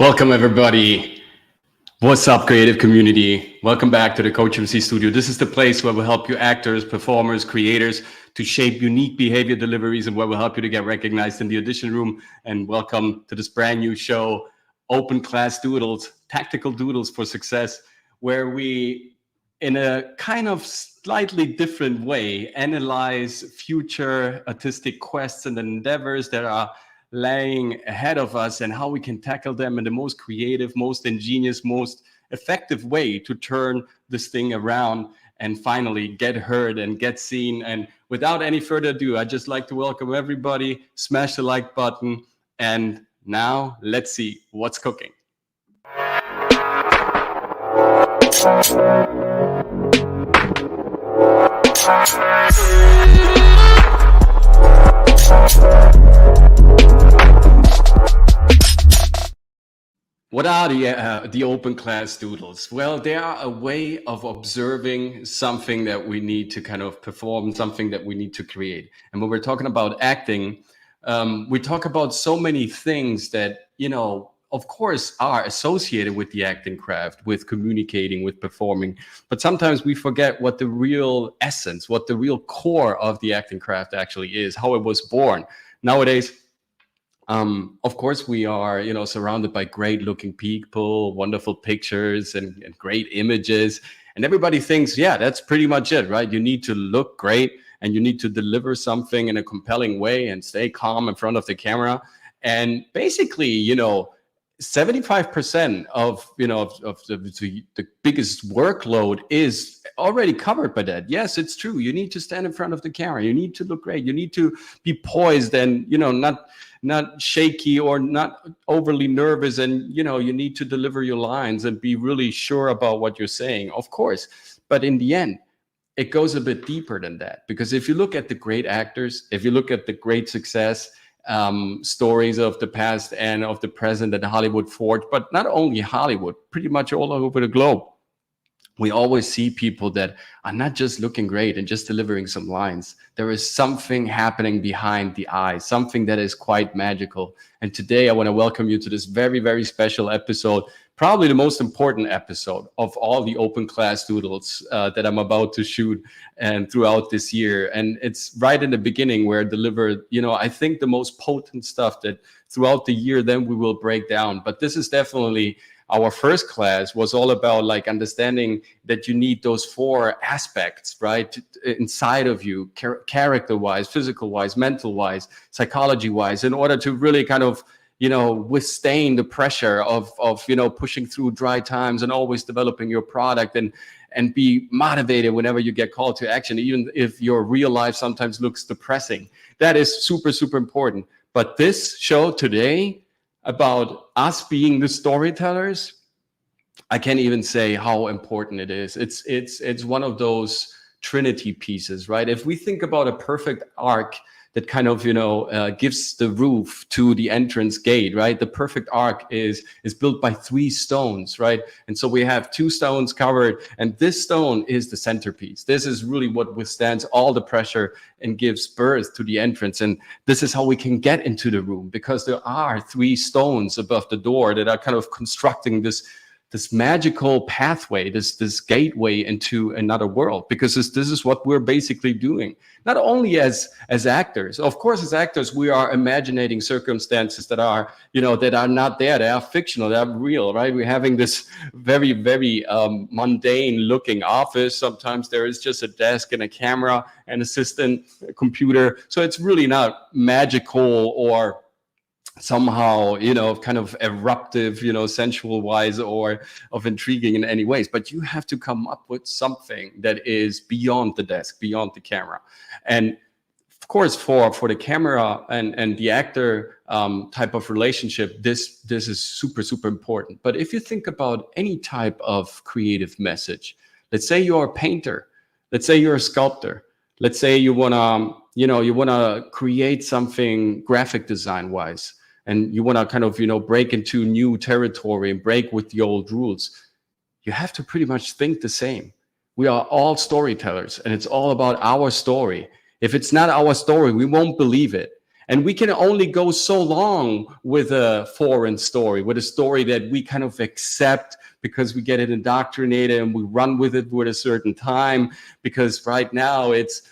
Welcome, everybody. What's up, creative community? Welcome back to the COACHMC studio. This is the place where we'll help you actors, performers, creators to shape unique behavior deliveries, and where we'll help you to get recognized in the audition room. And welcome to this brand new show, Open Class Doodles, Tactical Doodles for Success, where we, in a kind of slightly different way, analyze future artistic quests and endeavors that are laying ahead of us and how we can tackle them in the most creative, most ingenious, most effective way to turn this thing around and finally get heard and get seen. And without any further ado, I'd just like to welcome everybody, smash the like button, and now let's see what's cooking. What are the open class doodles? Well, they are a way of observing something that we need to kind of perform, something that we need to create. And when we're talking about acting, we talk about so many things that, of course, are associated with the acting craft, with communicating, with performing. But sometimes we forget what the real essence, what the real core of the acting craft actually is, how it was born. Nowadays, of course, we are, surrounded by great looking people, wonderful pictures and great images. And everybody thinks, yeah, that's pretty much it, right? You need to look great and you need to deliver something in a compelling way and stay calm in front of the camera. And basically, 75% of the biggest workload is already covered by that. Yes, it's true. You need to stand in front of the camera. You need to look great. You need to be poised and, not shaky or not overly nervous. And, you need to deliver your lines and be really sure about what you're saying, of course. But in the end, it goes a bit deeper than that. Because if you look at the great actors, if you look at the great success stories of the past and of the present that Hollywood forged, but not only Hollywood, pretty much all over the globe, we always see people that are not just looking great and just delivering some lines. There is something happening behind the eyes, something that is quite magical. And today I want to welcome you to this very, very special episode, probably the most important episode of all the open class doodles that I'm about to shoot and throughout this year. And it's right in the beginning where I deliver, I think the most potent stuff that throughout the year then we will break down. But this is definitely our first class was all about like understanding that you need those four aspects, right, inside of you, character-wise, physical-wise, mental-wise, psychology-wise, in order to really kind of, withstand the pressure of pushing through dry times and always developing your product and be motivated whenever you get called to action, even if your real life sometimes looks depressing. That is super, super important. But this show today, about us being the storytellers, I can't even say how important it is. It's one of those Trinity pieces, right? If we think about a perfect arc that kind of, gives the roof to the entrance gate, right? The perfect arc is built by 3 stones, right? And so we have 2 stones covered, and this stone is the centerpiece. This is really what withstands all the pressure and gives birth to the entrance. And this is how we can get into the room, because there are 3 stones above the door that are kind of constructing this magical pathway, this gateway into another world, because this is what we're basically doing. Not only as actors, of course, as actors, we are imagining circumstances that are, that are not there. They are fictional, they are real, right? We're having this very, very mundane looking office. Sometimes there is just a desk and a camera, an assistant, a computer. So it's really not magical or somehow, kind of eruptive, sensual wise or of intriguing in any ways. But you have to come up with something that is beyond the desk, beyond the camera. And of course, for the camera and the actor type of relationship, this is super, super important. But if you think about any type of creative message, let's say you're a painter, let's say you're a sculptor, let's say you want to create something graphic design wise, and you want to kind of, break into new territory and break with the old rules, you have to pretty much think the same. We are all storytellers, and it's all about our story. If it's not our story, we won't believe it. And we can only go so long with a foreign story, with a story that we kind of accept because we get it indoctrinated and we run with it with a certain time, because right now it's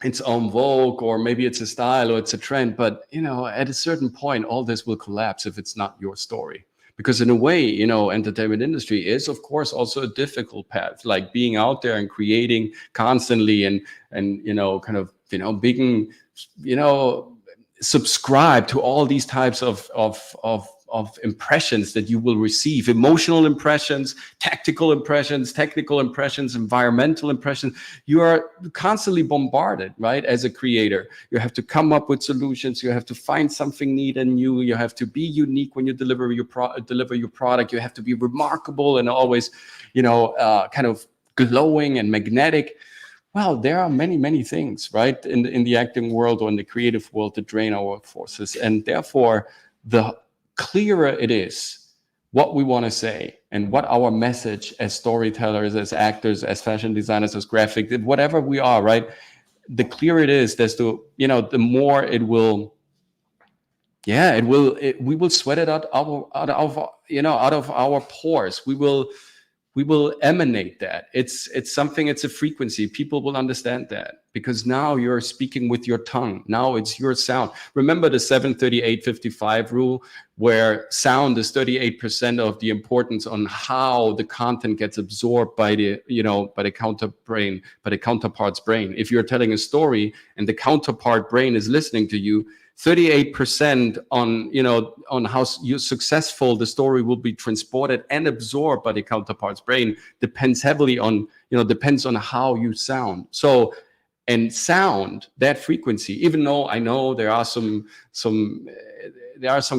en vogue, or maybe it's a style, or it's a trend. But, you know, at a certain point, all this will collapse if it's not your story. Because in a way, you know, entertainment industry is, of course, also a difficult path, like being out there and creating constantly and you know, kind of, you know, being, you know, subscribe to all these types of impressions that you will receive: emotional impressions, tactical impressions, technical impressions, environmental impressions. You are constantly bombarded, right? As a creator, you have to come up with solutions. You have to find something neat and new. You have to be unique when you deliver your product. You have to be remarkable and always, you know, kind of glowing and magnetic. Well, there are many things, right, in the acting world or in the creative world that drain our forces. And therefore, the clearer it is what we want to say and what our message as storytellers, as actors, as fashion designers, as graphic, whatever we are, right, the clearer it is, desto, you know, the more it will, yeah, we will sweat it out of, you know, out of our pores. We will emanate that. It's something, it's a frequency. People will understand that, because now you're speaking with your tongue. Now it's your sound. Remember the 7-38-55 rule, where sound is 38% of the importance on how the content gets absorbed by the, you know, by the counterpart's brain. If you're telling a story and the counterpart brain is listening to you, 38% on, you know, on how successful the story will be transported and absorbed by the counterpart's brain depends heavily on, you know, depends on how you sound. So, and sound, that frequency, even though I know there are some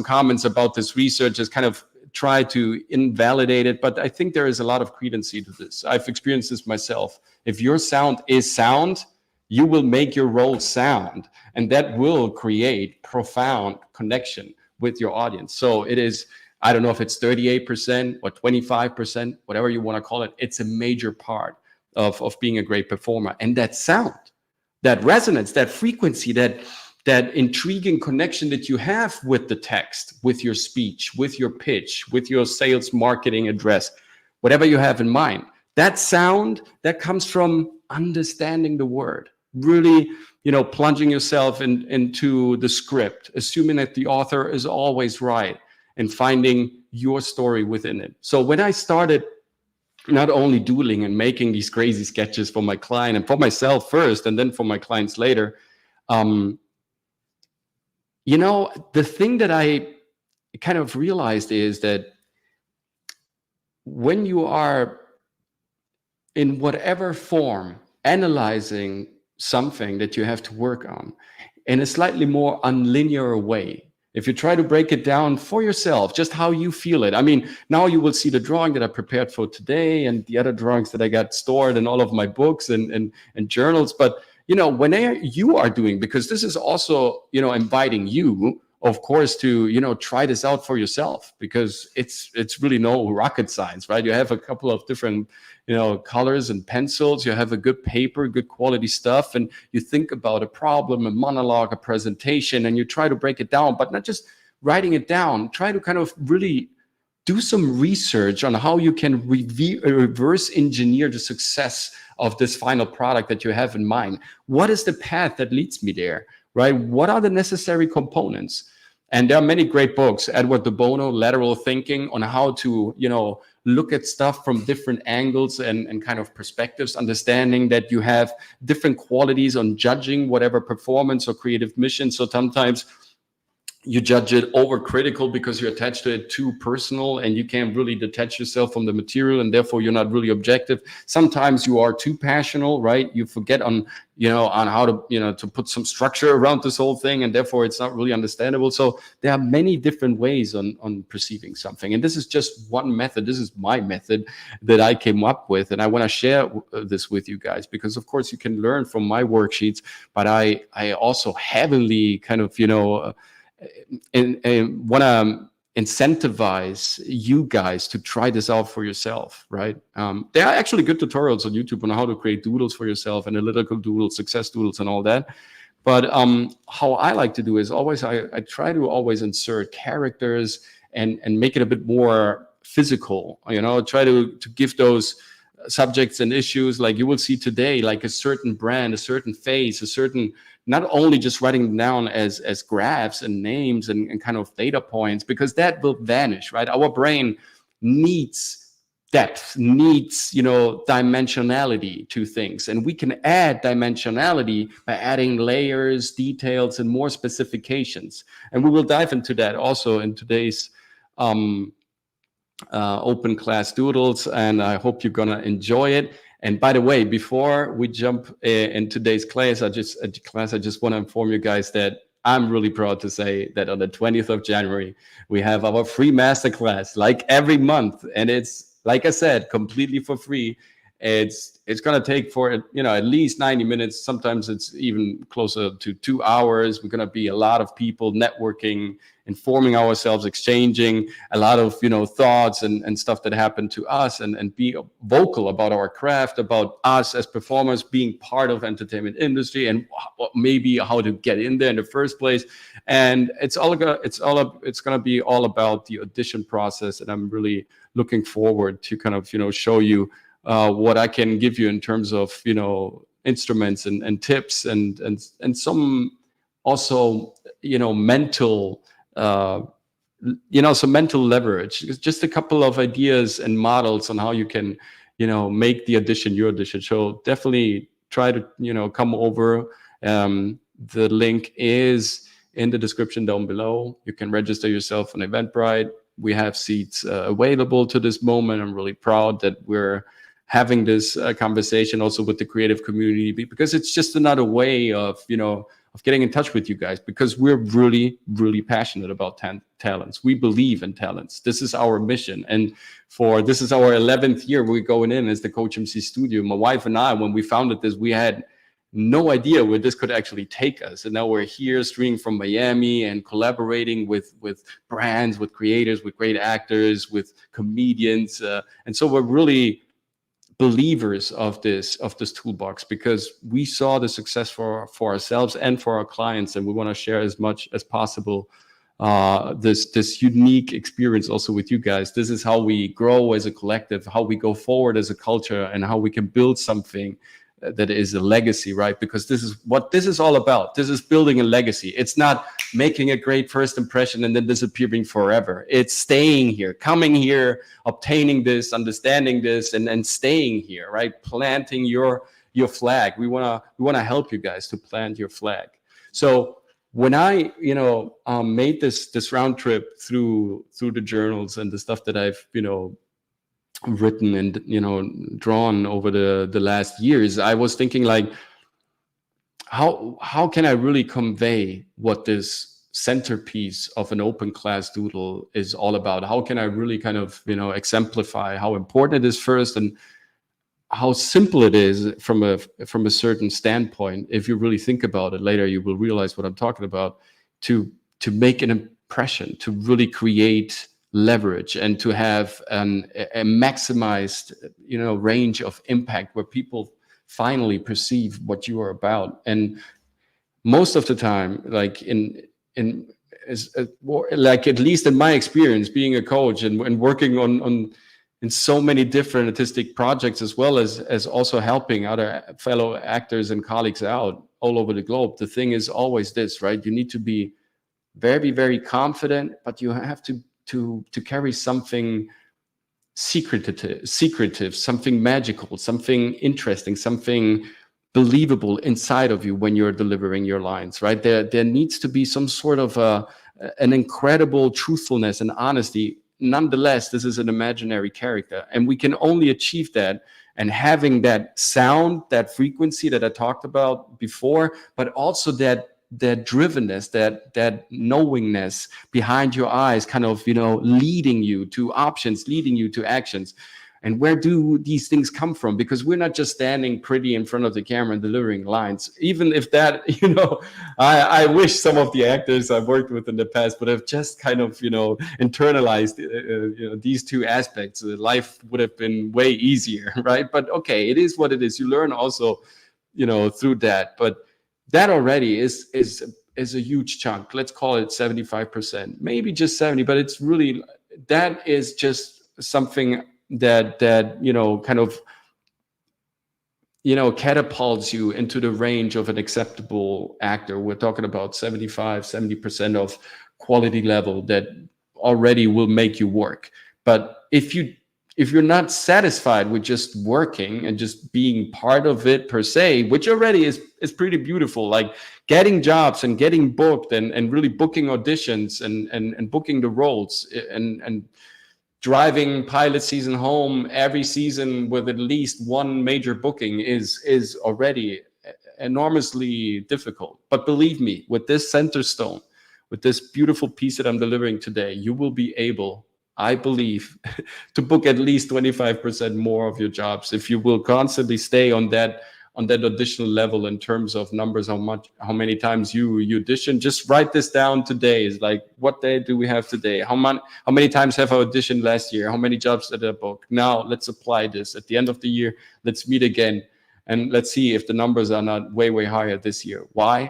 comments about this research as kind of try to invalidate it, but I think there is a lot of credence to this. I've experienced this myself. If your sound is sound, you will make your role sound, and that will create profound connection with your audience. So it is, I don't know if it's 38% or 25%, whatever you want to call it, it's a major part of being a great performer. And that sound, that resonance, that frequency, that intriguing connection that you have with the text, with your speech, with your pitch, with your sales marketing address, whatever you have in mind, that sound, that comes from understanding the word. Really, you know, plunging yourself into the script, assuming that the author is always right, and finding your story within it. So when I started not only doodling and making these crazy sketches for my client and for myself first, and then for my clients later, you know, the thing that I kind of realized is that when you are in whatever form analyzing something that you have to work on in a slightly more unlinear way, if you try to break it down for yourself, just how you feel it. I mean, now you will see the drawing that I prepared for today and the other drawings that I got stored in all of my books and journals. But, you know, whenever you are doing, because this is also, you know, inviting you, of course, to, you know, try this out for yourself, because it's really no rocket science, right? You have a couple of different, you know, colors and pencils, you have a good paper, good quality stuff, and you think about a problem, a monologue, a presentation, and you try to break it down, but not just writing it down. Try to kind of really do some research on how you can reverse engineer the success of this final product that you have in mind. What is the path that leads me there, right? What are the necessary components? And there are many great books, Edward de Bono, Lateral Thinking, on how to, you know, look at stuff from different angles and kind of perspectives, understanding that you have different qualities on judging whatever performance or creative mission. So sometimes you judge it overcritical because you're attached to it too personal and you can't really detach yourself from the material, and therefore you're not really objective. Sometimes you are too passionate, right? You forget on, you know, on how to, you know, to put some structure around this whole thing, and therefore it's not really understandable. So there are many different ways on perceiving something. And this is just one method. This is my method that I came up with. And I want to share this with you guys, because of course you can learn from my worksheets, but I also heavily kind of, you know, and want to incentivize you guys to try this out for yourself, right? There are actually good tutorials on YouTube on how to create doodles for yourself, analytical doodles, success doodles, and all that. But how I like to do is always, I try to always insert characters and make it a bit more physical, try to give those subjects and issues, like you will see today, like a certain brand, a certain face, a certain, not only just writing them down as graphs and names and kind of data points, because that will vanish, right? Our brain needs depth, needs, dimensionality to things. And we can add dimensionality by adding layers, details, and more specifications. And we will dive into that also in today's open class doodles, and I hope you're gonna enjoy it. And by the way, before we jump in today's class, I just want to inform you guys that I'm really proud to say that on the 20th of January, we have our free masterclass, like every month. And it's, like I said, completely for free. It's going to take for, at least 90 minutes. Sometimes it's even closer to 2 hours. We're going to be a lot of people networking, informing ourselves, exchanging a lot of, thoughts and stuff that happened to us, and be vocal about our craft, about us as performers being part of entertainment industry, and maybe how to get in there in the first place. And it's going to be all about the audition process. And I'm really looking forward to kind of, show you what I can give you in terms of, instruments and tips and some also, mental, some mental leverage. Just a couple of ideas and models on how you can, make the audition your audition. So definitely try to, come over. The link is in the description down below. You can register yourself on Eventbrite. We have seats available to this moment. I'm really proud that we're having this conversation also with the creative community, because it's just another way of, of getting in touch with you guys, because we're really, really passionate about talents. We believe in talents. This is our mission. And this is our 11th year we're going in as the COACHMC studio. My wife and I, when we founded this, we had no idea where this could actually take us. And now we're here streaming from Miami and collaborating with brands, with creators, with great actors, with comedians. And so we're really believers of this toolbox, because we saw the success for ourselves and for our clients, and we want to share as much as possible this unique experience also with you guys. This is how we grow as a collective, how we go forward as a culture, and how we can build something that is a legacy, right? Because this is what this is all about. This is building a legacy. It's not making a great first impression and then disappearing forever. It's staying here, coming here, obtaining this, understanding this, and then staying here, right? Planting your flag. We wanna help you guys to plant your flag. So when I made this round trip through the journals and the stuff that I've written and drawn over the last years, I was thinking, like, how can I really convey what this centerpiece of an open class doodle is all about? How can I really kind of exemplify how important it is first, and how simple it is from a certain standpoint. If you really think about it, later you will realize what I'm talking about, to make an impression, to really create leverage, and to have a maximized range of impact, where people finally perceive what you are about. And most of the time, like like, at least in my experience being a coach and working on in so many different artistic projects, as well as also helping other fellow actors and colleagues out all over the globe, the thing is always this, right? You need to be very, very confident, but you have to carry something secretive, something magical, something interesting, something believable inside of you when you're delivering your lines, right? There needs to be some sort of an incredible truthfulness and honesty. Nonetheless, this is an imaginary character, and we can only achieve that and having that sound, that frequency that I talked about before, but also that drivenness, that knowingness behind your eyes, kind of leading you to options, leading you to actions. And where do these things come from? Because we're not just standing pretty in front of the camera and delivering lines. Even if that, I wish some of the actors I've worked with in the past would have just kind of, internalized, these two aspects. Life would have been way easier, right? But okay, it is what it is. You learn also, through that. But that already is a huge chunk. Let's call it 75%, maybe just 70, but it's really, that is just something that kind of catapults you into the range of an acceptable actor. We're talking about 75-70% of quality level that already will make you work. But if you're not satisfied with just working and just being part of it per se, which already is pretty beautiful, like getting jobs and getting booked and really booking auditions and booking the roles and driving pilot season home every season with at least one major booking is already enormously difficult. But believe me, with this center stone, with this beautiful piece that I'm delivering today, you will be able, I believe, to book at least 25% more of your jobs if you will constantly stay on that auditional level in terms of numbers, how many times you audition. Just write this down today. Is like, what day do we have today? How many times have I auditioned last year? How many jobs did I book? Now let's apply this. At the end of the year, let's meet again and let's see if the numbers are not way higher this year. Why?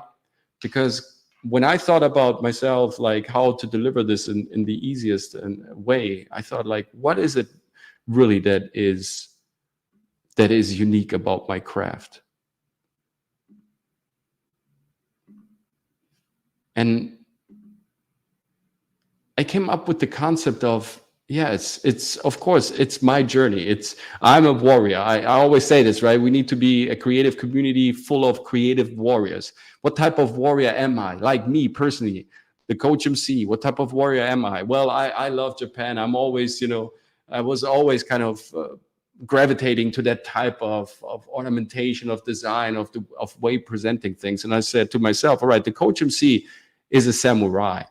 Because when I thought about myself, like how to deliver this in the easiest way, I thought, like, what is it really that is unique about my craft? And I came up with the concept of, it's of course, it's my journey. I'm a warrior. I always say this, right? We need to be a creative community full of creative warriors. What type of warrior am I? Like me personally, the COACHMC, what type of warrior am I? Well, I love Japan. I'm always, I was always kind of gravitating to that type of ornamentation, of design, of way presenting things. And I said to myself, all right, the COACHMC is a samurai.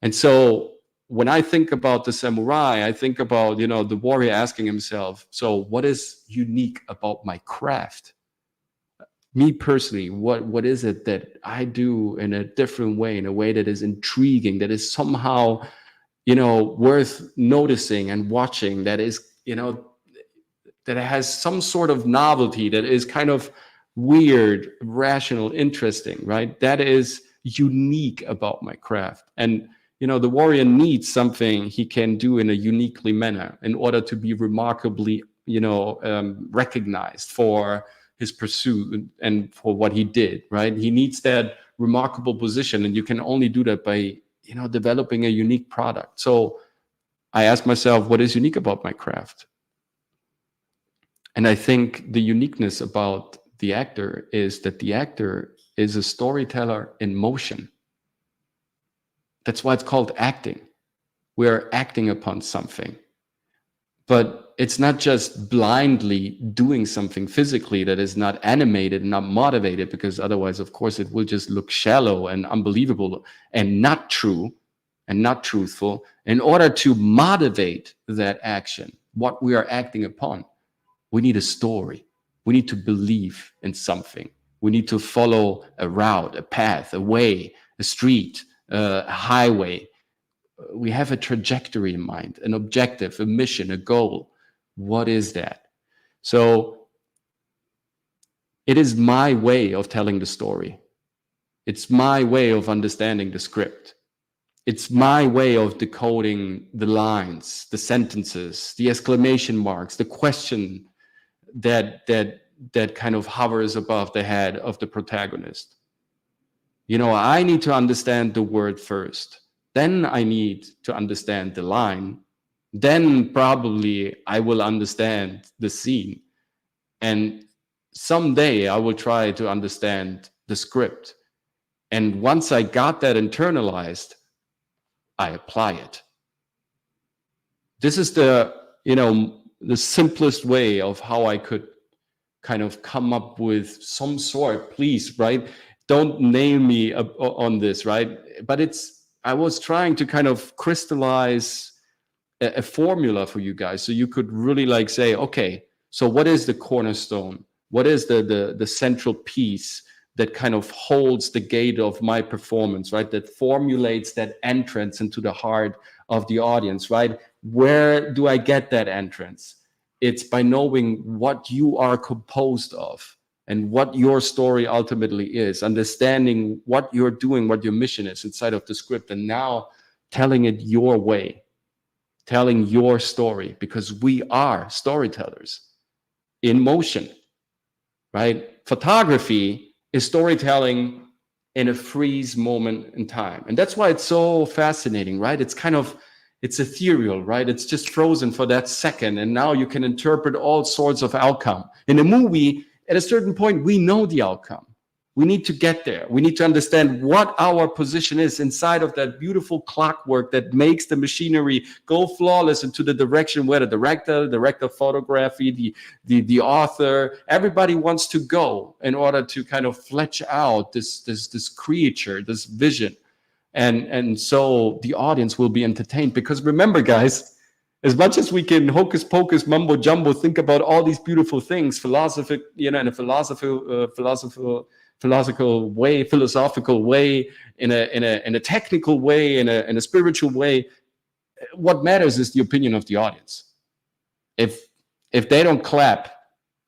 And so when I think about the samurai, I think about, the warrior asking himself, so what is unique about my craft? Me personally, what is it that I do in a different way, in a way that is intriguing, that is somehow, worth noticing and watching, that is, that has some sort of novelty, that is kind of weird, rational, interesting, right? That is unique about my craft. And, the warrior needs something he can do in a uniquely manner in order to be remarkably, recognized for his pursuit and for what he did, right? He needs that remarkable position, and you can only do that by, developing a unique product. So I asked myself, what is unique about my craft? And I think the uniqueness about the actor is that the actor is a storyteller in motion. That's why it's called acting. We are acting upon something. But it's not just blindly doing something physically that is not animated, not motivated, because otherwise, of course, it will just look shallow and unbelievable and not true and not truthful. In order to motivate that action, what we are acting upon, we need a story. We need to believe in something. We need to follow a route, a path, a way, a street, a highway. We have a trajectory in mind, an objective, a mission, a goal. What is that? So it is my way of telling the story. It's my way of understanding the script. It's my way of decoding the lines, the sentences, the exclamation marks, the question that kind of hovers above the head of the protagonist. I need to understand the word first. Then I need to understand the line. Then probably I will understand the scene. And someday I will try to understand the script. And once I got that internalized, I apply it. This is the simplest way of how I could kind of come up with some sort, please, right? Don't nail me on this, right? But I was trying to kind of crystallize a formula for you guys, so you could really like say, okay, so what is the cornerstone? What is the central piece that kind of holds the gate of my performance, right? That formulates that entrance into the heart of the audience, right? Where do I get that entrance? It's by knowing what you are composed of. and what your story ultimately is, understanding what you're doing, what your mission is inside of the script, and now telling it your way, telling your story, because we are storytellers in motion, right? Photography is storytelling in a freeze moment in time. And that's why it's so fascinating, right? It's kind of, it's ethereal, right? It's just frozen for that second. And now you can interpret all sorts of outcome. In a movie, at a certain point, we know the outcome. We need to get there. We need to understand what our position is inside of that beautiful clockwork that makes the machinery go flawless into the direction where the director of photography, the author, everybody wants to go in order to kind of flesh out this creature, this vision. And so the audience will be entertained, because remember, guys, as much as we can hocus pocus, mumbo jumbo, think about all these beautiful things, philosophic, in a philosophical way, in a technical way, in a spiritual way, what matters is the opinion of the audience. If they don't clap,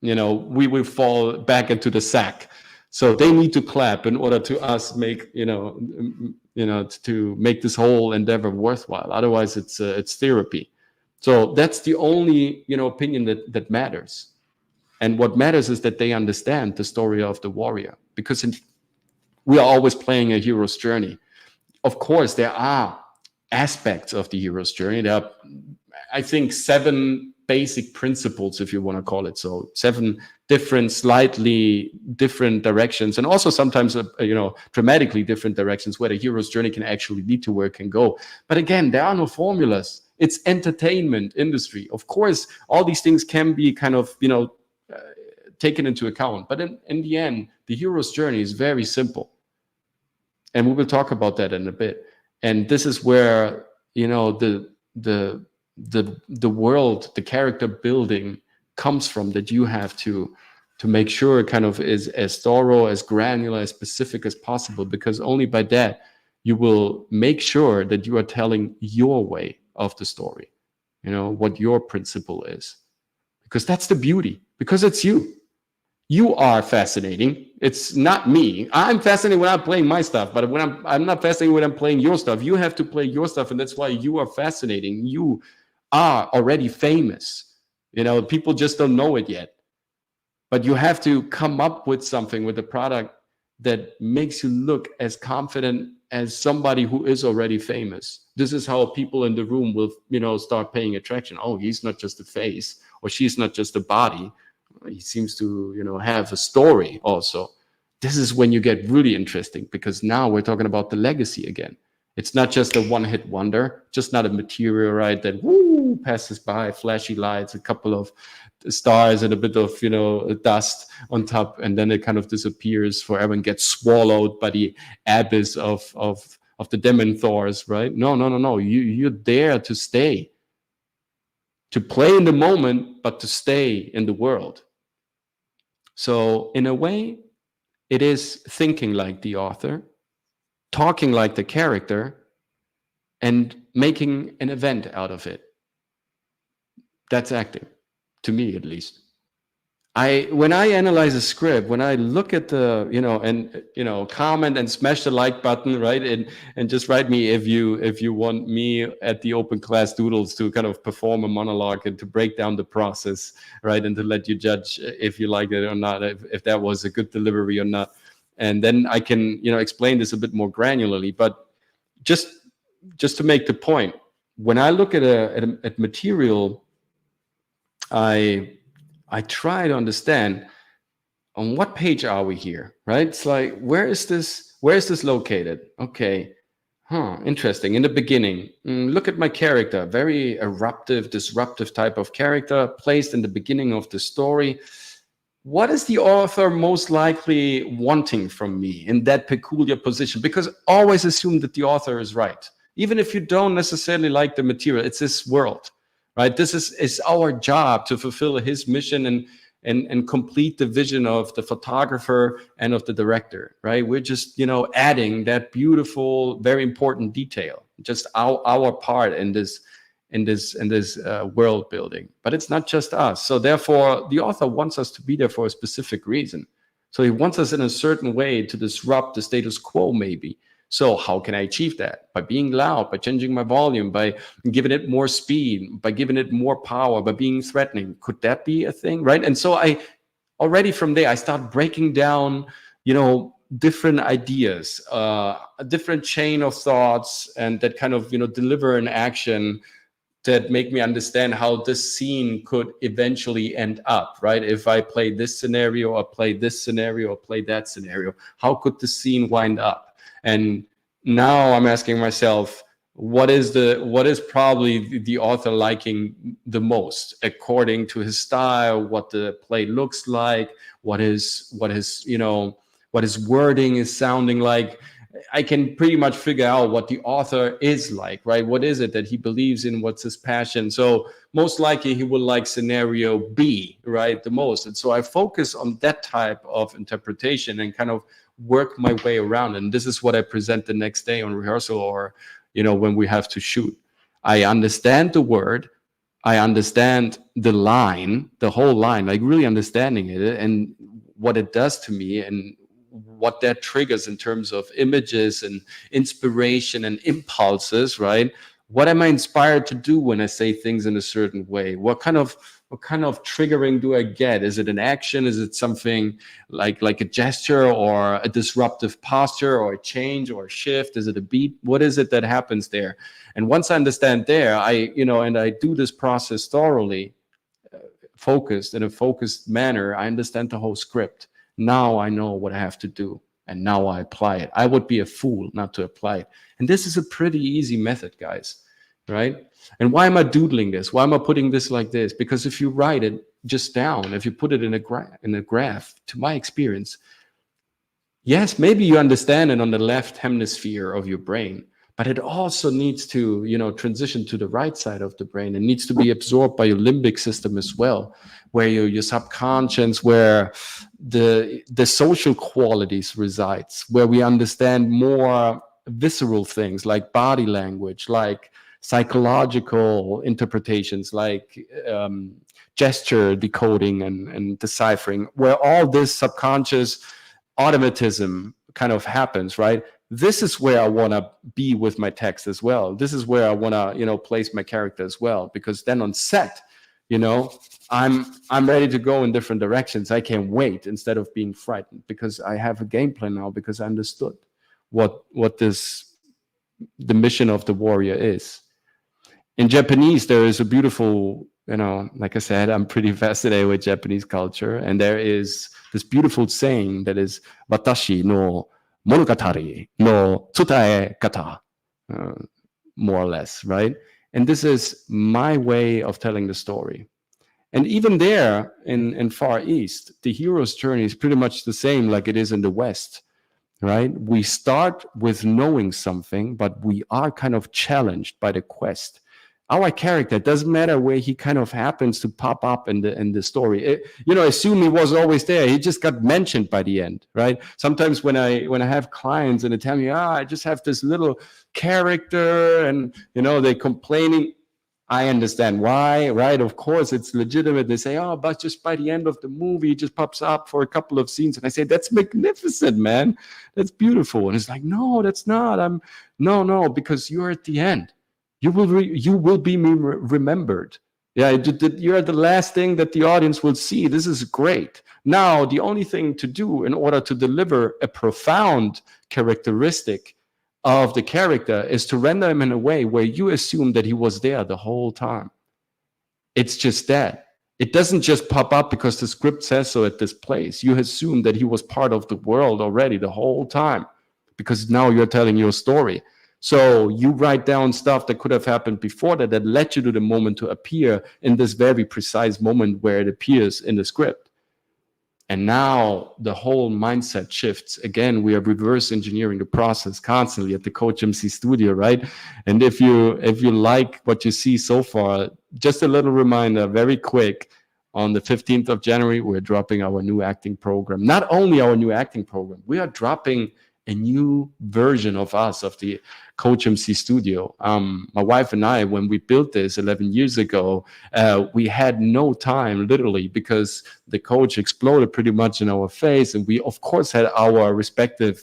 we will fall back into the sack. So they need to clap in order to us make, to make this whole endeavor worthwhile. Otherwise, it's therapy. So that's the only, opinion that matters. And what matters is that they understand the story of the warrior, because we are always playing a hero's journey. Of course, there are aspects of the hero's journey. There are, I think, 7 basic principles, if you want to call it so, 7 different, slightly different directions, and also sometimes, dramatically different directions where the hero's journey can actually lead to where it can go. But again, there are no formulas. It's entertainment industry. Of course, all these things can be kind of, taken into account. But in the end, the hero's journey is very simple. And we will talk about that in a bit. And this is where, the world, the character building comes from, that you have to make sure it kind of is as thorough, as granular, as specific as possible, because only by that you will make sure that you are telling your way of the story, what your principle is, because that's the beauty, because it's you. You are fascinating. It's not me. I'm fascinating when I'm playing my stuff, but when I'm not fascinating when I'm playing your stuff. You have to play your stuff, and that's why you are fascinating. You are already famous. People just don't know it yet. But you have to come up with something, with a product that makes you look as confident as somebody who is already famous. This is how people in the room will, start paying attention. Oh, he's not just a face, or she's not just a body. He seems to, have a story also. This is when you get really interesting, because now we're talking about the legacy again. It's not just a one-hit wonder, just not a material, right, that passes by, flashy lights, a couple of stars and a bit of, dust on top, and then it kind of disappears forever and gets swallowed by the abyss of the demon Thors, right? No. You're there to stay, to play in the moment, but to stay in the world. So in a way, it is thinking like the author, talking like the character, and making an event out of it. That's acting, to me at least. When I analyze a script, when I look at the, comment and smash the like button, right? And just write me if you want me at the Open Class Doodles to kind of perform a monologue and to break down the process, right? And to let you judge if you like it or not, if that was a good delivery or not. And then I can, explain this a bit more granularly. But just to make the point, when I look at material, I try to understand on what page are we here, right? It's like, where is this located? Okay, interesting. In the beginning, look at my character, very eruptive, disruptive type of character placed in the beginning of the story. What is the author most likely wanting from me in that peculiar position? Because always assume that the author is right. Even if you don't necessarily like the material, it's his world. Right, this is our job to fulfill his mission and complete the vision of the photographer and of the director. Right, we're just adding that beautiful, very important detail, just our part in this world building. But it's not just us. So therefore, the author wants us to be there for a specific reason. So he wants us in a certain way to disrupt the status quo, maybe. So how can I achieve that? By being loud, by changing my volume, by giving it more speed, by giving it more power, by being threatening. Could that be a thing, right? And so I already from there, I start breaking down, different ideas, a different chain of thoughts, and that kind of, deliver an action that make me understand how this scene could eventually end up, right? If I play this scenario or play this scenario or play that scenario, how could the scene wind up? And now I'm asking myself, what is probably the author liking the most according to his style, what the play looks like, what his wording is sounding like. I can pretty much figure out what the author is like, right? What is it that he believes in? What's his passion? So most likely he will like scenario B, right, the most. And so I focus on that type of interpretation and kind of work my way around. And this is what I present the next day on rehearsal, or, when we have to shoot. I understand the word. I understand the line, the whole line, like really understanding it and what it does to me and what that triggers in terms of images and inspiration and impulses, right? What am I inspired to do when I say things in a certain way? What kind of triggering do I get? Is it an action? Is it something like a gesture or a disruptive posture or a change or a shift? Is it a beat? What is it that happens there? And once I understand there, and I do this process thoroughly, focused in a focused manner, I understand the whole script. Now I know what I have to do, and now I apply it. I would be a fool not to apply it. And this is a pretty easy method, guys, right? And why am I doodling this? Why am I putting this like this? Because if you write it just down, if you put it in a graph, to my experience, yes, maybe you understand it on the left hemisphere of your brain, but it also needs to, transition to the right side of the brain. It needs to be absorbed by your limbic system as well, where your subconscious, where the social qualities resides, where we understand more visceral things like body language, like psychological interpretations, like gesture decoding and deciphering, where all this subconscious automatism kind of happens, right? This is where I want to be with my text as well. This is where I want to, place my character as well, because then on set, I'm ready to go in different directions. I can't wait, instead of being frightened, because I have a game plan now, because I understood what the mission of the warrior is. In Japanese, there is a beautiful, like I said, I'm pretty fascinated with Japanese culture, and there is this beautiful saying that is "Watashi no monogatari no tsutae kata," more or less, right? And this is my way of telling the story. And even there in Far East, the hero's journey is pretty much the same like it is in the West, right? We start with knowing something, but we are kind of challenged by the quest. Our character, doesn't matter where he kind of happens to pop up in the story. Assume he was always there. He just got mentioned by the end, right? Sometimes when I have clients and they tell me, I just have this little character, and they're complaining. I understand why, right? Of course, it's legitimate. They say, but just by the end of the movie, it just pops up for a couple of scenes. And I say, that's magnificent, man. That's beautiful. And it's like, no, that's not. No, because you're at the end. You will be remembered. Yeah, you're the last thing that the audience will see. This is great. Now, the only thing to do in order to deliver a profound characteristic of the character is to render him in a way where you assume that he was there the whole time. It's just that. It doesn't just pop up because the script says so at this place. You assume that he was part of the world already the whole time, because now you're telling your story. So you write down stuff that could have happened before that led you to the moment to appear in this very precise moment where it appears in the script. And now the whole mindset shifts. Again, we are reverse engineering the process constantly at the COACHMC studio, right? And if you like what you see so far, just a little reminder, very quick, on the 15th of January, we're dropping our new acting program. Not only our new acting program, we are dropping a new version of us, of the COACHMC studio. My wife and I, when we built this 11 years ago, we had no time, literally, because the coach exploded pretty much in our face, and we of course had our respective,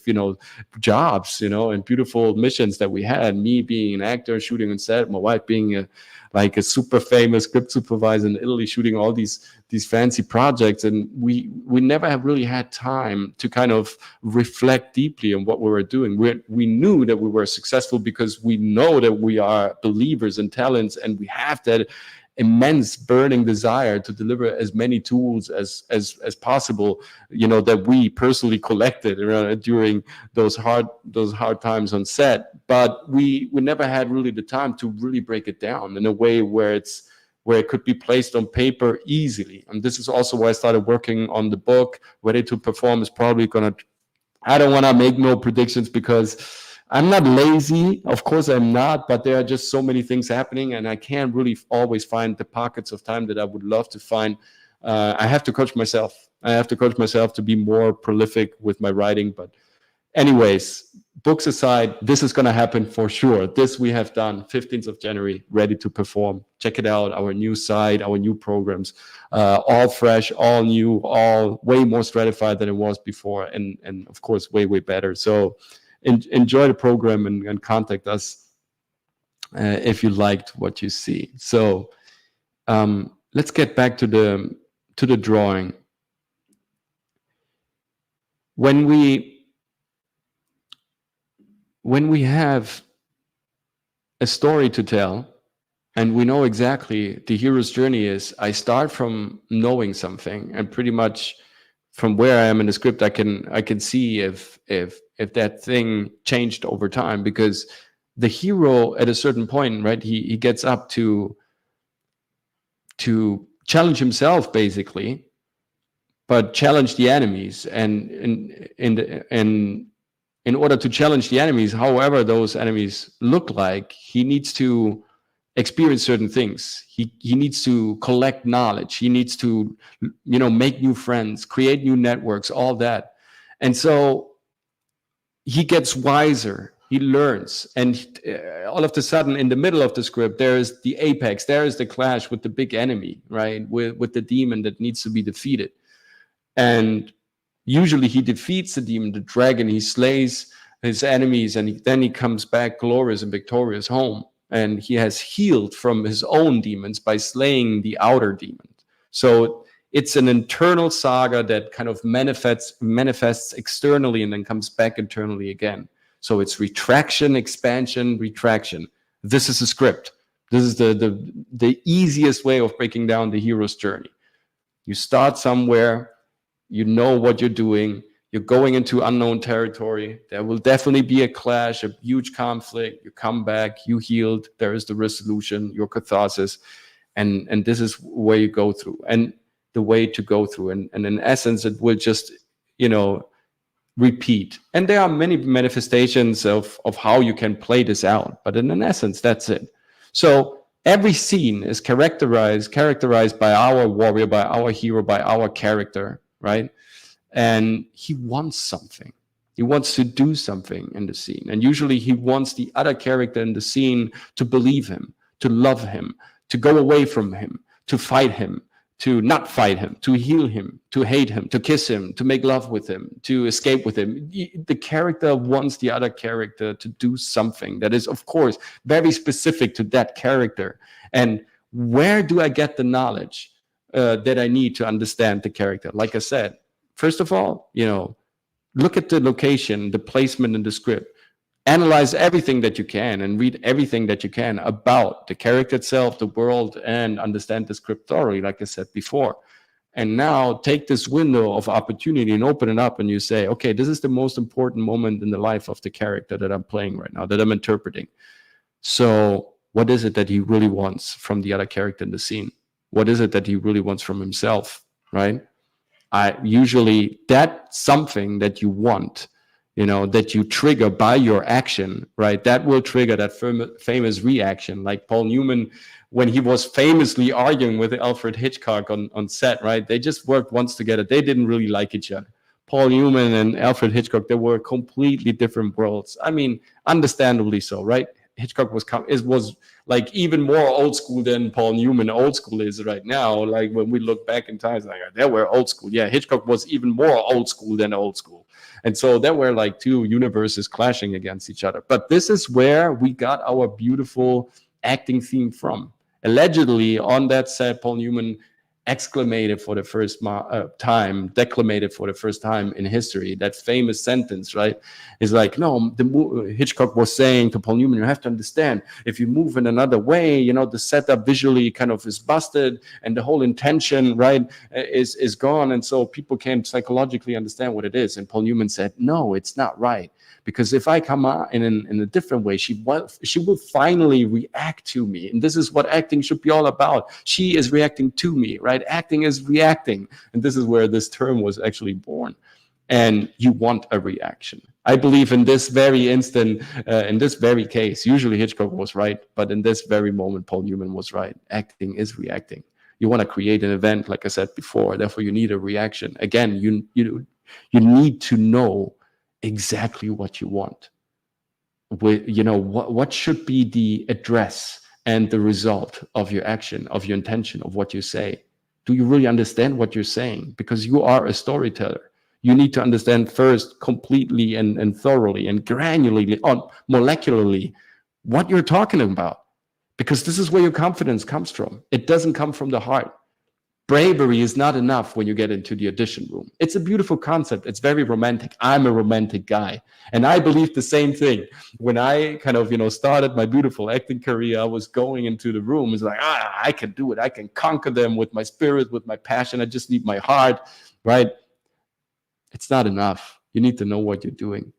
jobs, and beautiful missions that we had. Me being an actor shooting on set, my wife being a super famous script supervisor in Italy, shooting all these fancy projects, and we never have really had time to kind of reflect deeply on what we were doing. We knew that we were successful because we know that we are believers in talents, and we have that immense burning desire to deliver as many tools as possible, that we personally collected during those hard times on set. But we never had really the time to really break it down in a way where it could be placed on paper easily. And this is also why I started working on the book. Ready to Perform is probably I don't want to make no predictions because I'm not lazy, of course I'm not, but there are just so many things happening, and I can't really always find the pockets of time that I would love to find. I have to coach myself. I have to coach myself to be more prolific with my writing. But anyways, books aside, this is going to happen for sure. This we have done, 15th of January, Ready to Perform. Check it out, our new site, our new programs, all fresh, all new, all way more stratified than it was before, and of course, way, way better. So enjoy the program and contact us if you liked what you see. So let's get back to the drawing. When we have a story to tell, and we know exactly the hero's journey is, I start from knowing something, and pretty much from where I am in the script, I can see if that thing changed over time, because the hero at a certain point, right, he gets up to challenge himself basically, but challenge the enemies, and in order to challenge the enemies, however those enemies look like, he needs to experience certain things. He needs to collect knowledge. He needs to, make new friends, create new networks, all that. And so he gets wiser, he learns, and all of a sudden in the middle of the script, there is the apex, there is the clash with the big enemy, right? With the demon that needs to be defeated. And usually he defeats the demon, the dragon, he slays his enemies, and then he comes back glorious and victorious home. And he has healed from his own demons by slaying the outer demon. So it's an internal saga that kind of manifests externally and then comes back internally again. So it's retraction, expansion, retraction. This is a script. This is the easiest way of breaking down the hero's journey. You start somewhere, you know what you're doing, you're going into unknown territory. There will definitely be a clash, a huge conflict. You come back, you healed, there is the resolution, your catharsis, and this is where you go through, and the way to go through. And in essence, it will just, repeat. And there are many manifestations of how you can play this out, but in essence, that's it. So every scene is characterized by our warrior, by our hero, by our character, right? And he wants something. He wants to do something in the scene. And usually he wants the other character in the scene to believe him, to love him, to go away from him, to fight him, to not fight him, to heal him, to hate him, to kiss him, to make love with him, to escape with him. The character wants the other character to do something that is, of course, very specific to that character. And where do I get the knowledge that I need to understand the character? Like I said, first of all, look at the location, the placement in the script. Analyze everything that you can and read everything that you can about the character itself, the world, and understand the script thoroughly, like I said before. And now take this window of opportunity and open it up, and you say, okay, this is the most important moment in the life of the character that I'm playing right now, that I'm interpreting. So what is it that he really wants from the other character in the scene? What is it that he really wants from himself, right? Usually that's something that you want, that you trigger by your action, right? That will trigger that famous reaction. Like Paul Newman, when he was famously arguing with Alfred Hitchcock on set, right? They just worked once together. They didn't really like each other. Paul Newman and Alfred Hitchcock, they were completely different worlds. I mean, understandably so, right? Hitchcock was like even more old school than Paul Newman old school is right now. Like when we look back in time, like they were old school. Yeah, Hitchcock was even more old school than old school. And so there were like two universes clashing against each other. But this is where we got our beautiful acting theme from. Allegedly on that set, Paul Newman declamated for the first time in history, that famous sentence, right? Is like, no, Hitchcock was saying to Paul Newman, you have to understand, if you move in another way, you know, the setup visually kind of is busted and the whole intention, right, is gone. And so people can't psychologically understand what it is. And Paul Newman said, no, it's not right. Because if I come out in a different way, she will finally react to me. And this is what acting should be all about. She is reacting to me, right? Acting is reacting. And this is where this term was actually born. And you want a reaction. I believe in this very instant, in this very case, usually Hitchcock was right, but in this very moment, Paul Newman was right. Acting is reacting. You want to create an event, like I said before, therefore you need a reaction. Again, you need to know exactly what you want. You know, what should be the address and the result of your action, of your intention, of what you say. Do you really understand what you're saying? Because you are a storyteller. You need to understand first completely and thoroughly and granularly, molecularly, what you're talking about. Because this is where your confidence comes from. It doesn't come from the heart. Bravery is not enough when you get into the audition room. It's a beautiful concept. It's very romantic. I'm a romantic guy. And I believe the same thing. When I kind of, you know, started my beautiful acting career, I was going into the room. It's like, I can do it. I can conquer them with my spirit, with my passion. I just need my heart, right? It's not enough. You need to know what you're doing,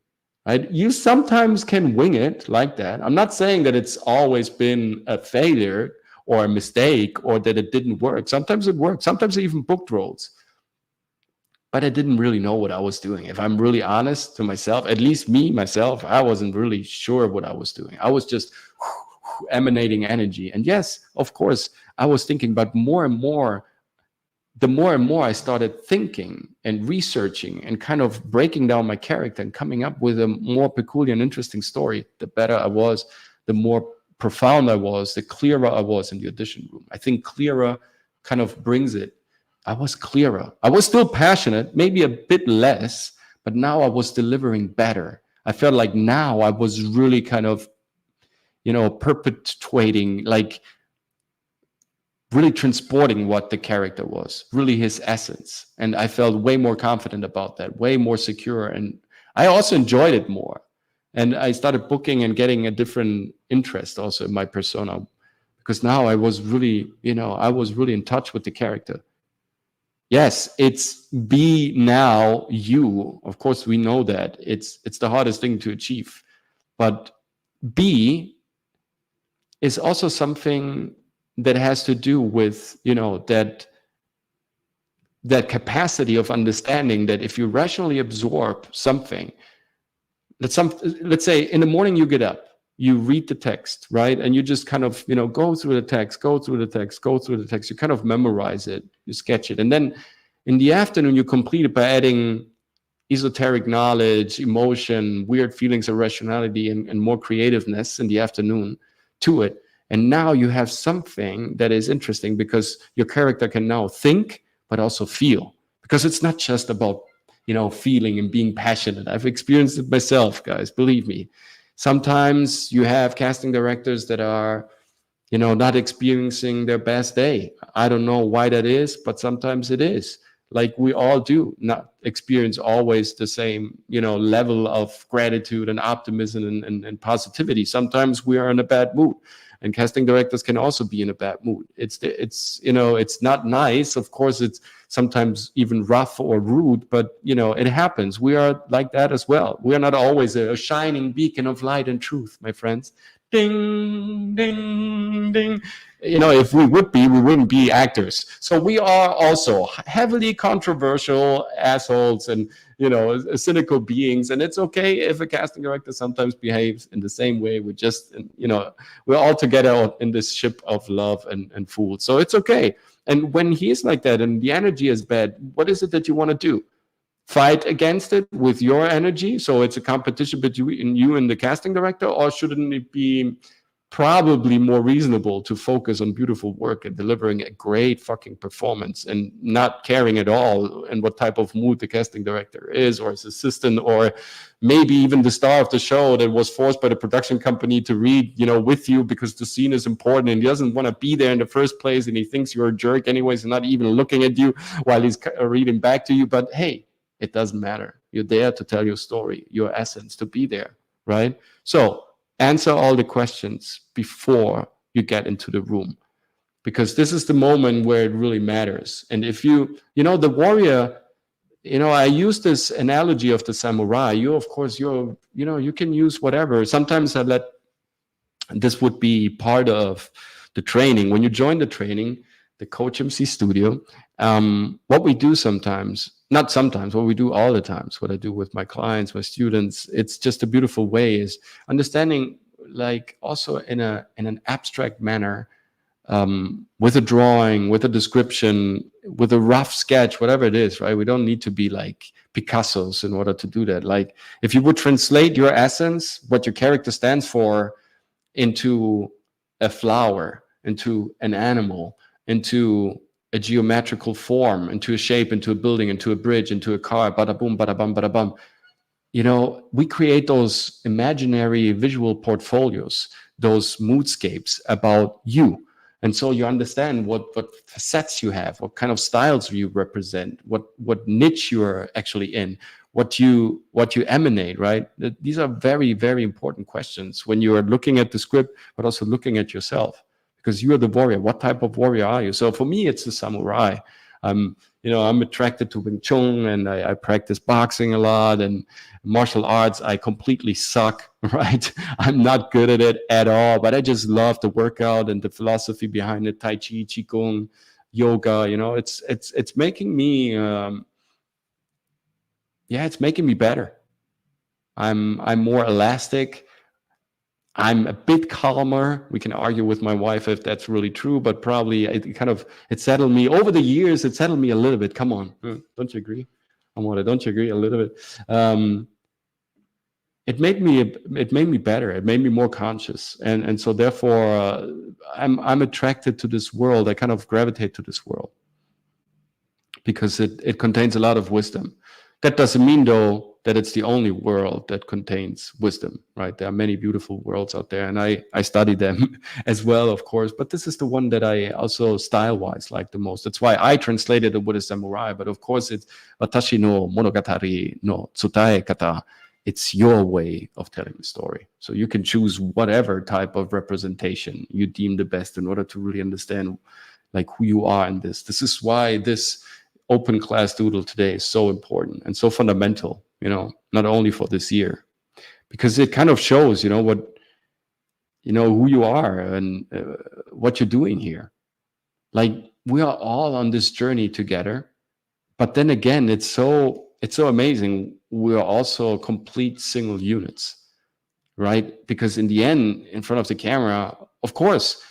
right? You sometimes can wing it like that. I'm not saying that it's always been a failure or a mistake, or that it didn't work. Sometimes it worked. Sometimes I even booked roles. But I didn't really know what I was doing. If I'm really honest to myself, at least myself, I wasn't really sure what I was doing. I was just emanating energy. And yes, of course, I was thinking, but more and more, the more and more I started thinking and researching and kind of breaking down my character and coming up with a more peculiar and interesting story, the better I was, the more profound I was, the clearer I was in the audition room. I think clearer kind of brings it. I was clearer. I was still passionate, maybe a bit less, but now I was delivering better. I felt like now I was really kind of, you know, perpetuating, like really transporting what the character was, really his essence. And I felt way more confident about that, way more secure. And I also enjoyed it more. And I started booking and getting a different interest also in my persona, because now I was really, you know, I was really in touch with the character. Yes, it's be now you. Of course, we know that it's the hardest thing to achieve, but be is also something that has to do with, you know, that capacity of understanding that if you rationally absorb something, let's say in the morning you get up, you read the text, right? And you just kind of, you know, go through the text, you kind of memorize it, you sketch it. And then in the afternoon, you complete it by adding esoteric knowledge, emotion, weird feelings of rationality, and more creativeness in the afternoon to it. And now you have something that is interesting because your character can now think, but also feel. Because it's not just about, you know, feeling and being passionate. I've experienced it myself, guys, believe me. Sometimes you have casting directors that are, you know, not experiencing their best day. I don't know why that is, but sometimes it is. Like we all do not experience always the same, you know, level of gratitude and optimism and positivity. Sometimes we are in a bad mood. And casting directors can also be in a bad mood. It's you know, it's not nice. Of course, it's sometimes even rough or rude, but you know, it happens. We are like that as well. We are not always a shining beacon of light and truth, my friends. Ding, ding, ding. You know, if we would be, we wouldn't be actors. So we are also heavily controversial assholes and, you know, cynical beings. And it's okay if a casting director sometimes behaves in the same way. We just, you know, we're all together in this ship of love and fools. So it's okay. And when he is like that and the energy is bad, what is it that you want to do? fight against it with your energy, so it's a competition between you and the casting director? Or shouldn't it be probably more reasonable to focus on beautiful work and delivering a great fucking performance and not caring at all in what type of mood the casting director is, or his assistant, or maybe even the star of the show that was forced by the production company to read, with you because the scene is important and he doesn't want to be there in the first place and he thinks you're a jerk anyways and not even looking at you while he's reading back to you. But hey, it doesn't matter. You're there to tell your story, your essence, to be there, right? So answer all the questions before you get into the room, because this is the moment where it really matters. And if the warrior, I use this analogy of the samurai. You can use whatever. Sometimes this would be part of the training. When you join the training, the COACHMC studio, what we do what we do all the times, what I do with my clients, my students, it's just a beautiful way, is understanding, like, also in an abstract manner, with a drawing, with a description, with a rough sketch, whatever it is, right? We don't need to be like Picassos in order to do that. Like, if you would translate your essence, what your character stands for, into a flower, into an animal, into a geometrical form, into a shape, into a building, into a bridge, into a car, bada boom, bada bum, bada bum. We create those imaginary visual portfolios, those moodscapes about you. And so you understand what facets you have, what kind of styles you represent, what niche you're actually in, what you emanate, right? These are very, very important questions when you are looking at the script, but also looking at yourself. Because you are the warrior. What type of warrior are you? So for me, it's the samurai. I'm attracted to Wing Chun, and I practice boxing a lot, and martial arts I completely suck, right? I'm not good at it at all, but I just love the workout and the philosophy behind it. Tai Chi, Qigong, yoga, it's making me, it's making me better. I'm more elastic. I'm a bit calmer. We can argue with my wife if that's really true, but probably it settled me over the years. It settled me a little bit. Come on, don't you agree? Don't you agree a little bit? It made me better. It made me more conscious, and so therefore I'm attracted to this world. I kind of gravitate to this world because it contains a lot of wisdom. That doesn't mean, though, that it's the only world that contains wisdom, right? There are many beautiful worlds out there, and I study them as well, of course. But this is the one that I also style-wise like the most. That's why I translated it with a samurai. But of course, it's Watashi no Monogatari no Tsutae kata. It's your way of telling the story. So you can choose whatever type of representation you deem the best in order to really understand, like, who you are in this. This is why this open class doodle today is so important and so fundamental, not only for this year, because it kind of shows, who you are and what you're doing here. Like, we are all on this journey together, but then again, it's so amazing. We are also complete single units, right? Because in the end, in front of the camera, of course,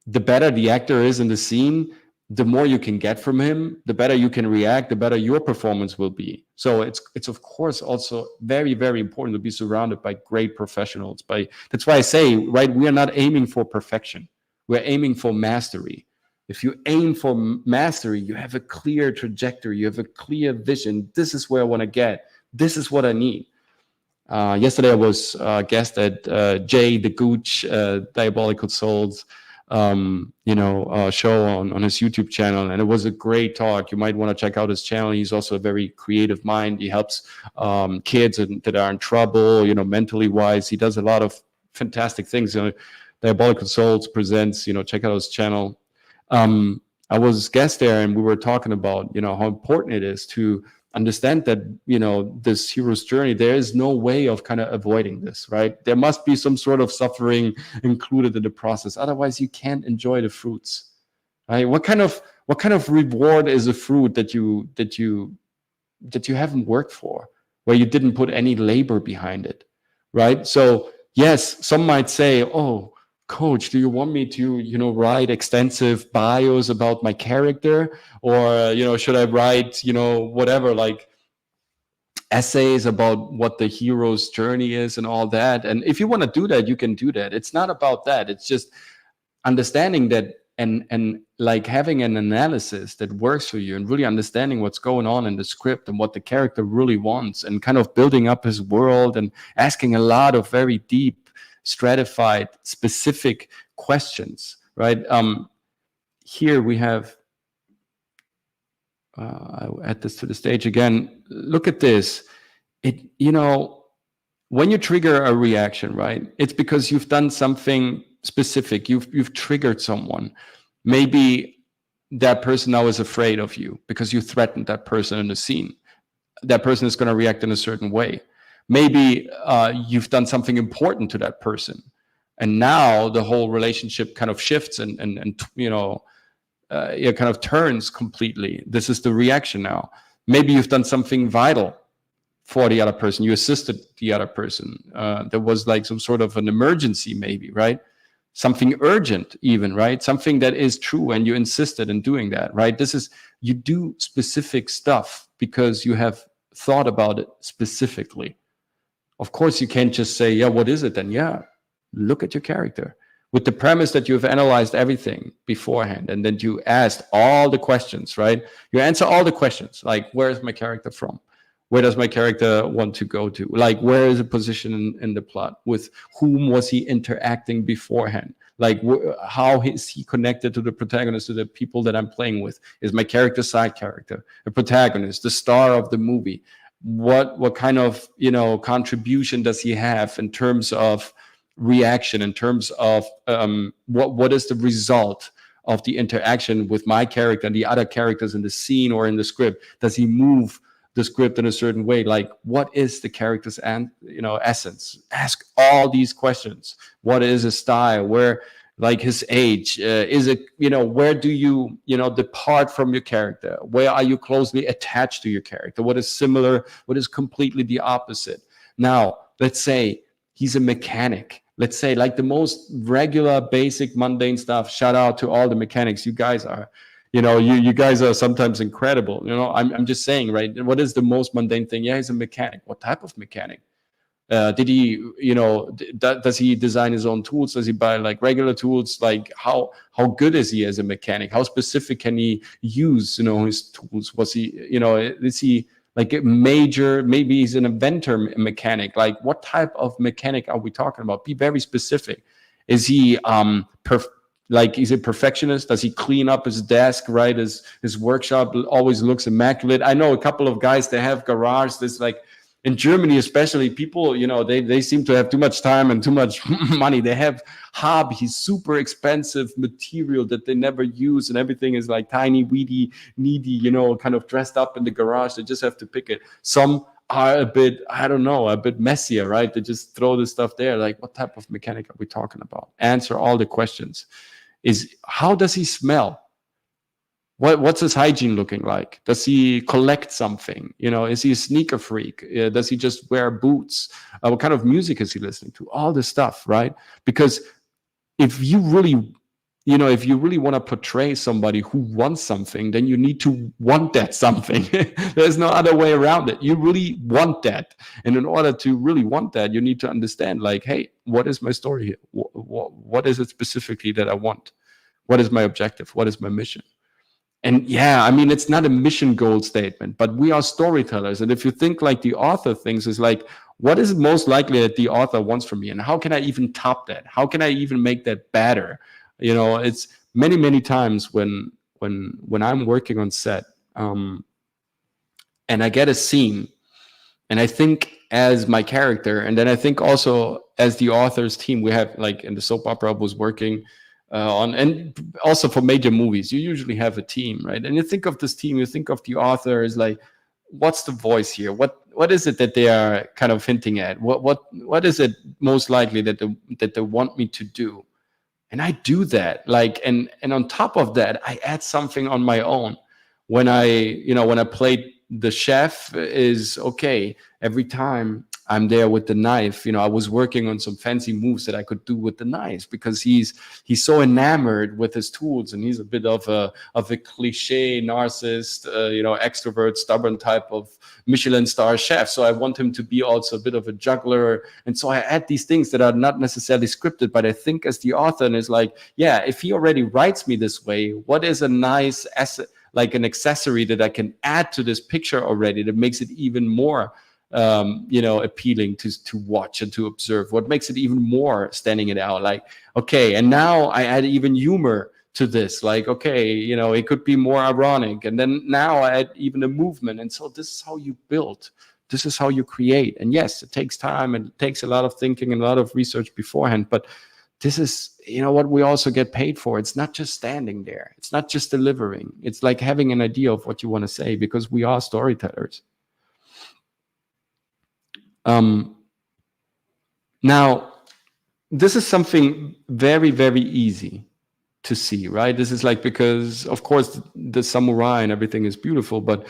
the better the actor is in the scene, the more you can get from him, the better you can react, the better your performance will be. So it's of course also very, very important to be surrounded by great professionals. That's why I say, right, we are not aiming for perfection. We're aiming for mastery. If you aim for mastery, you have a clear trajectory, you have a clear vision. This is where I want to get. This is what I need. Yesterday I was a guest at Jay the Gooch, Diabolical Souls, show on his YouTube channel, and it was a great talk. You might want to check out his channel. He's also a very creative mind. He helps kids that are in trouble, mentally wise. He does a lot of fantastic things. Diabolical Souls presents, check out his channel. I was a guest there, and we were talking about, how important it is to understand that, this hero's journey, there is no way of kind of avoiding this, right? There must be some sort of suffering included in the process. Otherwise, you can't enjoy the fruits, right? What kind of reward is a fruit that you haven't worked for, where you didn't put any labor behind it, right? So yes, some might say, oh, Coach, do you want me to, write extensive bios about my character, or, should I write, whatever, like, essays about what the hero's journey is and all that. And if you want to do that, you can do that. It's not about that. It's just understanding that, and like having an analysis that works for you, and really understanding what's going on in the script and what the character really wants, and kind of building up his world and asking a lot of very deep, stratified, specific questions, right? Here we have, I'll add this to the stage again. Look at this. When you trigger a reaction, right, it's because you've done something specific. You've triggered someone. Maybe that person now is afraid of you because you threatened that person in the scene. That person is going to react in a certain way. Maybe you've done something important to that person, and now the whole relationship kind of shifts and it kind of turns completely. This is the reaction now. Maybe you've done something vital for the other person. You assisted the other person. There was like some sort of an emergency, maybe, right? Something urgent even, right? Something that is true, and you insisted in doing that, right? You do specific stuff because you have thought about it specifically. Of course, you can't just say, yeah, what is it then? Yeah, look at your character. With the premise that you've analyzed everything beforehand, and then you asked all the questions, right? You answer all the questions, like, where is my character from? Where does my character want to go to? Like, where is the position in the plot? With whom was he interacting beforehand? Like, how is he connected to the protagonist, to the people that I'm playing with? Is my character side character, a protagonist, the star of the movie? What kind of, contribution does he have in terms of reaction, in terms of what is the result of the interaction with my character and the other characters in the scene or in the script? Does he move the script in a certain way? Like, what is the character's essence? Ask all these questions. What is his style? Where, like, his age? Is it, where do you, depart from your character? Where are you closely attached to your character? What is similar? What is completely the opposite? Now, let's say he's a mechanic. Let's say, like, the most regular, basic, mundane stuff. Shout out to all the mechanics. You guys are, you guys are sometimes incredible. I'm just saying, right? What is the most mundane thing? Yeah, he's a mechanic. What type of mechanic? Did he, does he design his own tools? Does he buy like regular tools? Like, how good is he as a mechanic? How specific can he use, his tools? Was he, is he like a major, maybe he's an inventor mechanic? Like, what type of mechanic are we talking about? Be very specific. Is he like, he's a perfectionist? Does he clean up his desk, right? His workshop always looks immaculate. I know a couple of guys, they have garage. There's like, in Germany especially, people, they seem to have too much time and too much money. They have hobbies, super expensive material that they never use, and everything is like tiny, weedy, needy, kind of dressed up in the garage. They just have to pick it. Some are a bit, I don't know, a bit messier, right? They just throw this stuff there. Like, what type of mechanic are we talking about? Answer all the questions. How does he smell? What's his hygiene looking like? Does he collect something? Is he a sneaker freak? Does he just wear boots? What kind of music is he listening to? All this stuff, right? Because if you really want to portray somebody who wants something, then you need to want that something. There's no other way around it. You really want that. And in order to really want that, you need to understand, like, hey, what is my story here? What is it specifically that I want? What is my objective? What is my mission? And yeah, I mean, it's not a mission goal statement, but we are storytellers. And if you think like the author thinks, is like, what is most likely that the author wants from me? And how can I even top that? How can I even make that better? It's many, many times when I'm working on set, and I get a scene, and I think as my character, and then I think also as the author's team, we have, like, in the soap opera I was working on, and also for major movies, you usually have a team, right? And you think of this team, you think of the author as like, what's the voice here? What is it that they are kind of hinting at? What is it most likely that they want me to do? And I do that, like, and on top of that, I add something on my own. When I played the chef, is okay. Every time I'm there with the knife. I was working on some fancy moves that I could do with the knife, because he's so enamored with his tools, and he's a bit of a cliche narcissist, extrovert, stubborn type of Michelin star chef. So I want him to be also a bit of a juggler. And so I add these things that are not necessarily scripted, but I think as the author, and is like, yeah, if he already writes me this way, what is a nice asset, like an accessory that I can add to this picture already, that makes it even more appealing to watch and to observe? What makes it even more standing it out? Like, okay, and now I add even humor to this. Like, okay, it could be more ironic, and then now I add even a movement. And so this is how you build. This is how you create. And yes, it takes time, and it takes a lot of thinking and a lot of research beforehand, but this is, what we also get paid for. It's not just standing there. It's not just delivering. It's like having an idea of what you want to say, because we are storytellers. Now, this is something very, very easy to see, right? This is like, because of course the samurai and everything is beautiful, but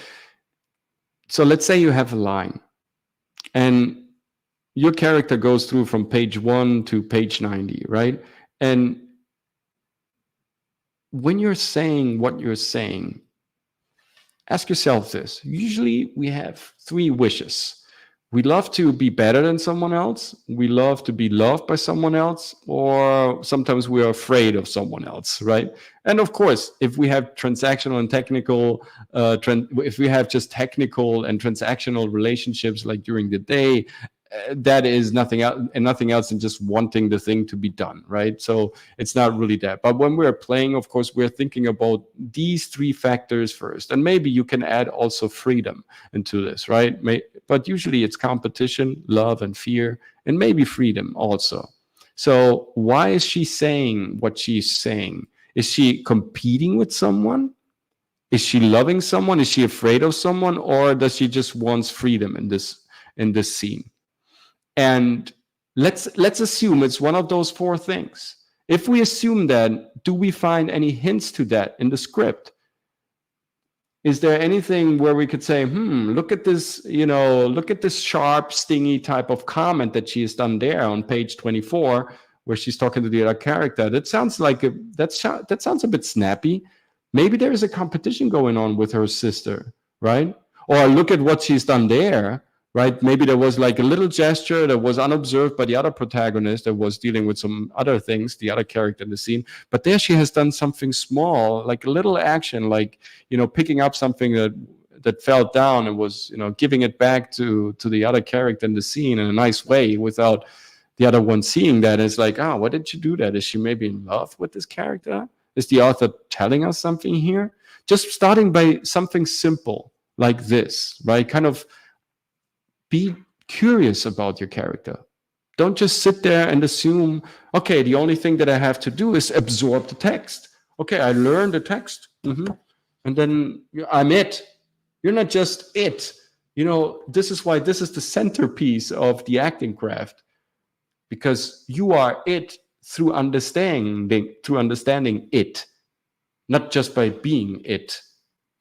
so let's say you have a line, and your character goes through from page 1 to page 90, right? And when you're saying what you're saying, ask yourself this. Usually we have 3 wishes. We love to be better than someone else. We love to be loved by someone else, or sometimes we are afraid of someone else, right? And of course, if we have transactional and technical, if we have just technical and transactional relationships like during the day, that is nothing else than just wanting the thing to be done, right? So it's not really that. But when we're playing, of course, we're thinking about these 3 factors first, and maybe you can add also freedom into this, right? But usually it's competition, love, and fear, and maybe freedom also. So why is she saying what she's saying? Is she competing with someone? Is she loving someone? Is she afraid of someone? Or does she just want freedom in this scene? And let's assume it's one of those 4 things. If we assume that, do we find any hints to that in the script? Is there anything where we could say, look at this, look at this sharp, stingy type of comment that she has done there on page 24, where she's talking to the other character. That sounds like that sounds a bit snappy. Maybe there is a competition going on with her sister, right? Or look at what she's done there. Right? Maybe there was like a little gesture that was unobserved by the other protagonist that was dealing with some other things, the other character in the scene. But there she has done something small, like a little action, like, picking up something that fell down and was, giving it back to the other character in the scene in a nice way without the other one seeing that. It's like, why did you do that? Is she maybe in love with this character? Is the author telling us something here? Just starting by something simple like this, right? Kind of be curious about your character. Don't just sit there and assume, okay, the only thing that I have to do is absorb the text. Okay, I learned the text. And then I'm it. You're not just it. This is why this is the centerpiece of the acting craft. Because you are it through understanding it, not just by being it.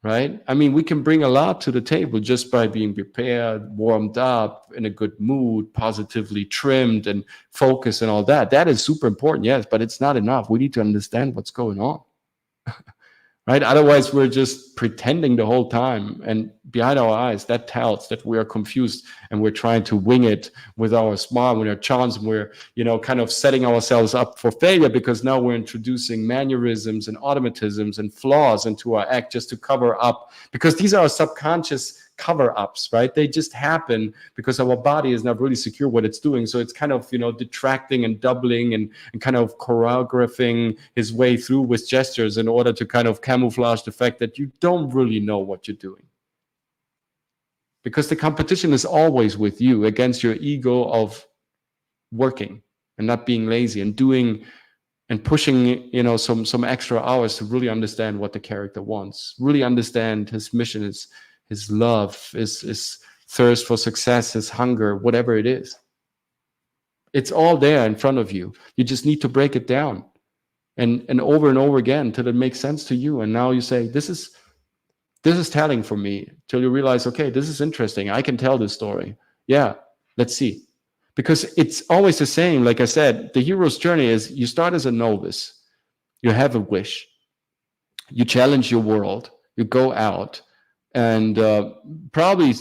Right? I mean, we can bring a lot to the table just by being prepared, warmed up, in a good mood, positively trimmed and focused and all that. That is super important, yes, but it's not enough. We need to understand what's going on. Right? Otherwise, we're just pretending the whole time. And behind our eyes, that tells that we are confused and we're trying to wing it with our smile, with our charms, and we're, kind of setting ourselves up for failure, because now we're introducing mannerisms and automatisms and flaws into our act just to cover up, because these are subconscious cover-ups, right? They just happen because our body is not really secure what it's doing. So it's kind of, detracting and doubling and kind of choreographing his way through with gestures in order to kind of camouflage the fact that you don't really know what you're doing. Because the competition is always with you against your ego of working and not being lazy and doing and pushing, some extra hours to really understand what the character wants, really understand his mission, his love, his thirst for success, his hunger, whatever it is. It's all there in front of you. You just need to break it down and over again until it makes sense to you. And now you say, this is telling for me, till you realize, okay, this is interesting. I can tell this story. Yeah, Let's see. Because it's always the same. Like I said, the hero's journey is you start as a novice, you have a wish, you challenge your world, you go out, and probably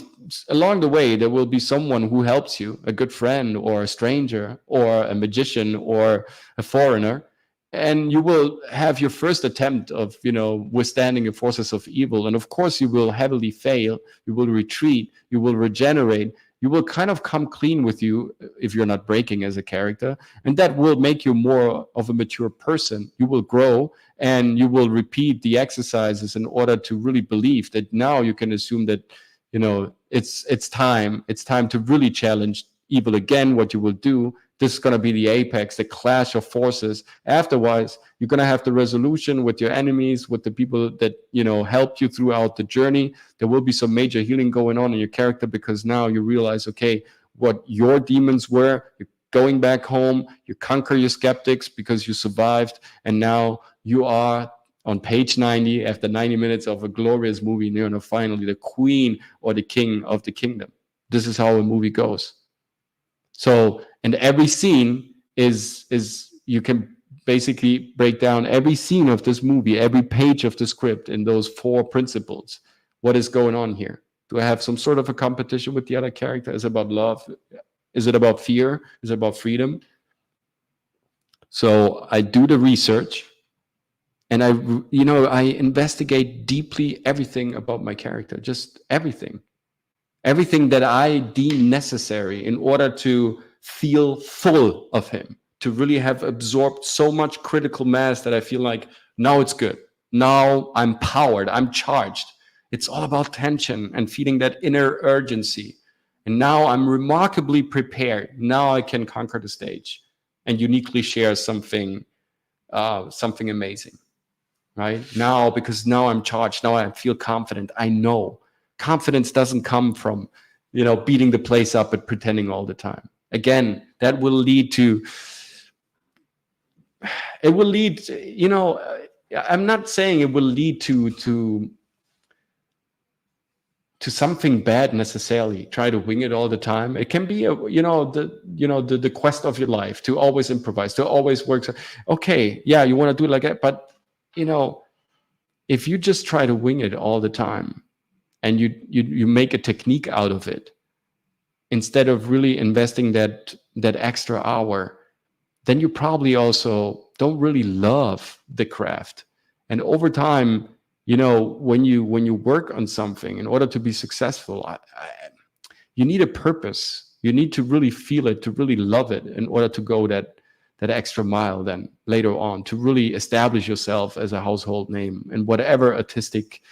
along the way there will be someone who helps you, a good friend or a stranger or a magician or a foreigner, and you will have your first attempt of, you know, withstanding the forces of evil. And of course you will heavily fail, you will retreat, you will regenerate, you will kind of come clean with you if you're not breaking as a character, and that will make you more of a mature person. You will grow, and you will repeat the exercises in order to really believe that now you can assume that, you know, it's time to really challenge evil again. What you will do, this is going to be the apex, the clash of forces. Afterwards, you're going to have the resolution with your enemies, with the people that, you know, helped you throughout the journey. There will be some major healing going on in your character, because now you realize, okay, what your demons were, you're going back home, you conquer your skeptics because you survived, and now you are on page 90 after 90 minutes of a glorious movie, you know, finally the queen or the king of the kingdom. This is how a movie goes. So, and every scene is you can basically break down every scene of this movie, every page of the script in those 4 principles. What is going on here? Do I have some sort of a competition with the other character? Is it about love? Is it about fear? Is it about freedom? So I do the research, and I investigate deeply everything about my character, just everything that I deem necessary in order to feel full of him, to really have absorbed so much critical mass that I feel like now it's good. Now I'm powered, I'm charged. It's all about tension and feeling that inner urgency. And now I'm remarkably prepared. Now I can conquer the stage and uniquely share something amazing, right? Now, because now I'm charged, now I feel confident. I know. Confidence doesn't come from, you know, beating the place up and pretending all the time. Again, that will lead to, you know, I'm not saying it will lead to something bad necessarily. Try to wing it all the time. It can be the quest of your life, to always improvise, to always work. Okay, yeah, you want to do it like that, but you know, if you just try to wing it all the time, and you make a technique out of it, instead of really investing that extra hour, then you probably also don't really love the craft. And over time, you know, when you work on something, in order to be successful, you need a purpose. You need to really feel it, to really love it, in order to go that extra mile then later on, to really establish yourself as a household name in whatever artistic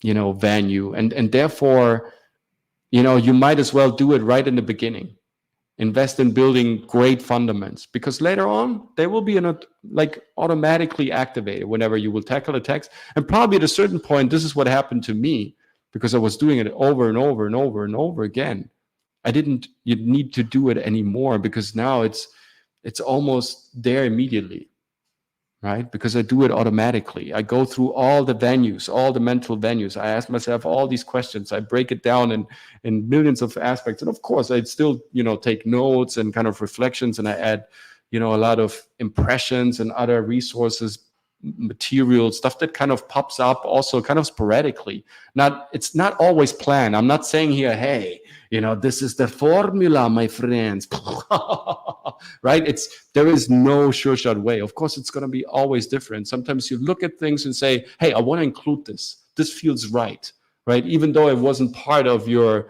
venue. And therefore, you know, you might as well do it right in the beginning. Invest in building great fundamentals, because later on they will be automatically activated whenever you will tackle a text. And probably at a certain point, this is what happened to me, because I was doing it over and over and over and over again. You need to do it anymore, because now it's almost there immediately, right? Because I do it automatically. I go through all the venues, all the mental venues. I ask myself all these questions. I break it down in millions of aspects. And of course, I still, you know, take notes and kind of reflections, and I add, you know, a lot of impressions and other resources, material stuff that kind of pops up also kind of sporadically. It's not always planned. I'm not saying here, hey, you know, this is the formula, my friends. Right? There is no sure shot way. Of course, it's going to be always different. Sometimes you look at things and say, hey, I want to include this. This feels right? Even though it wasn't part of your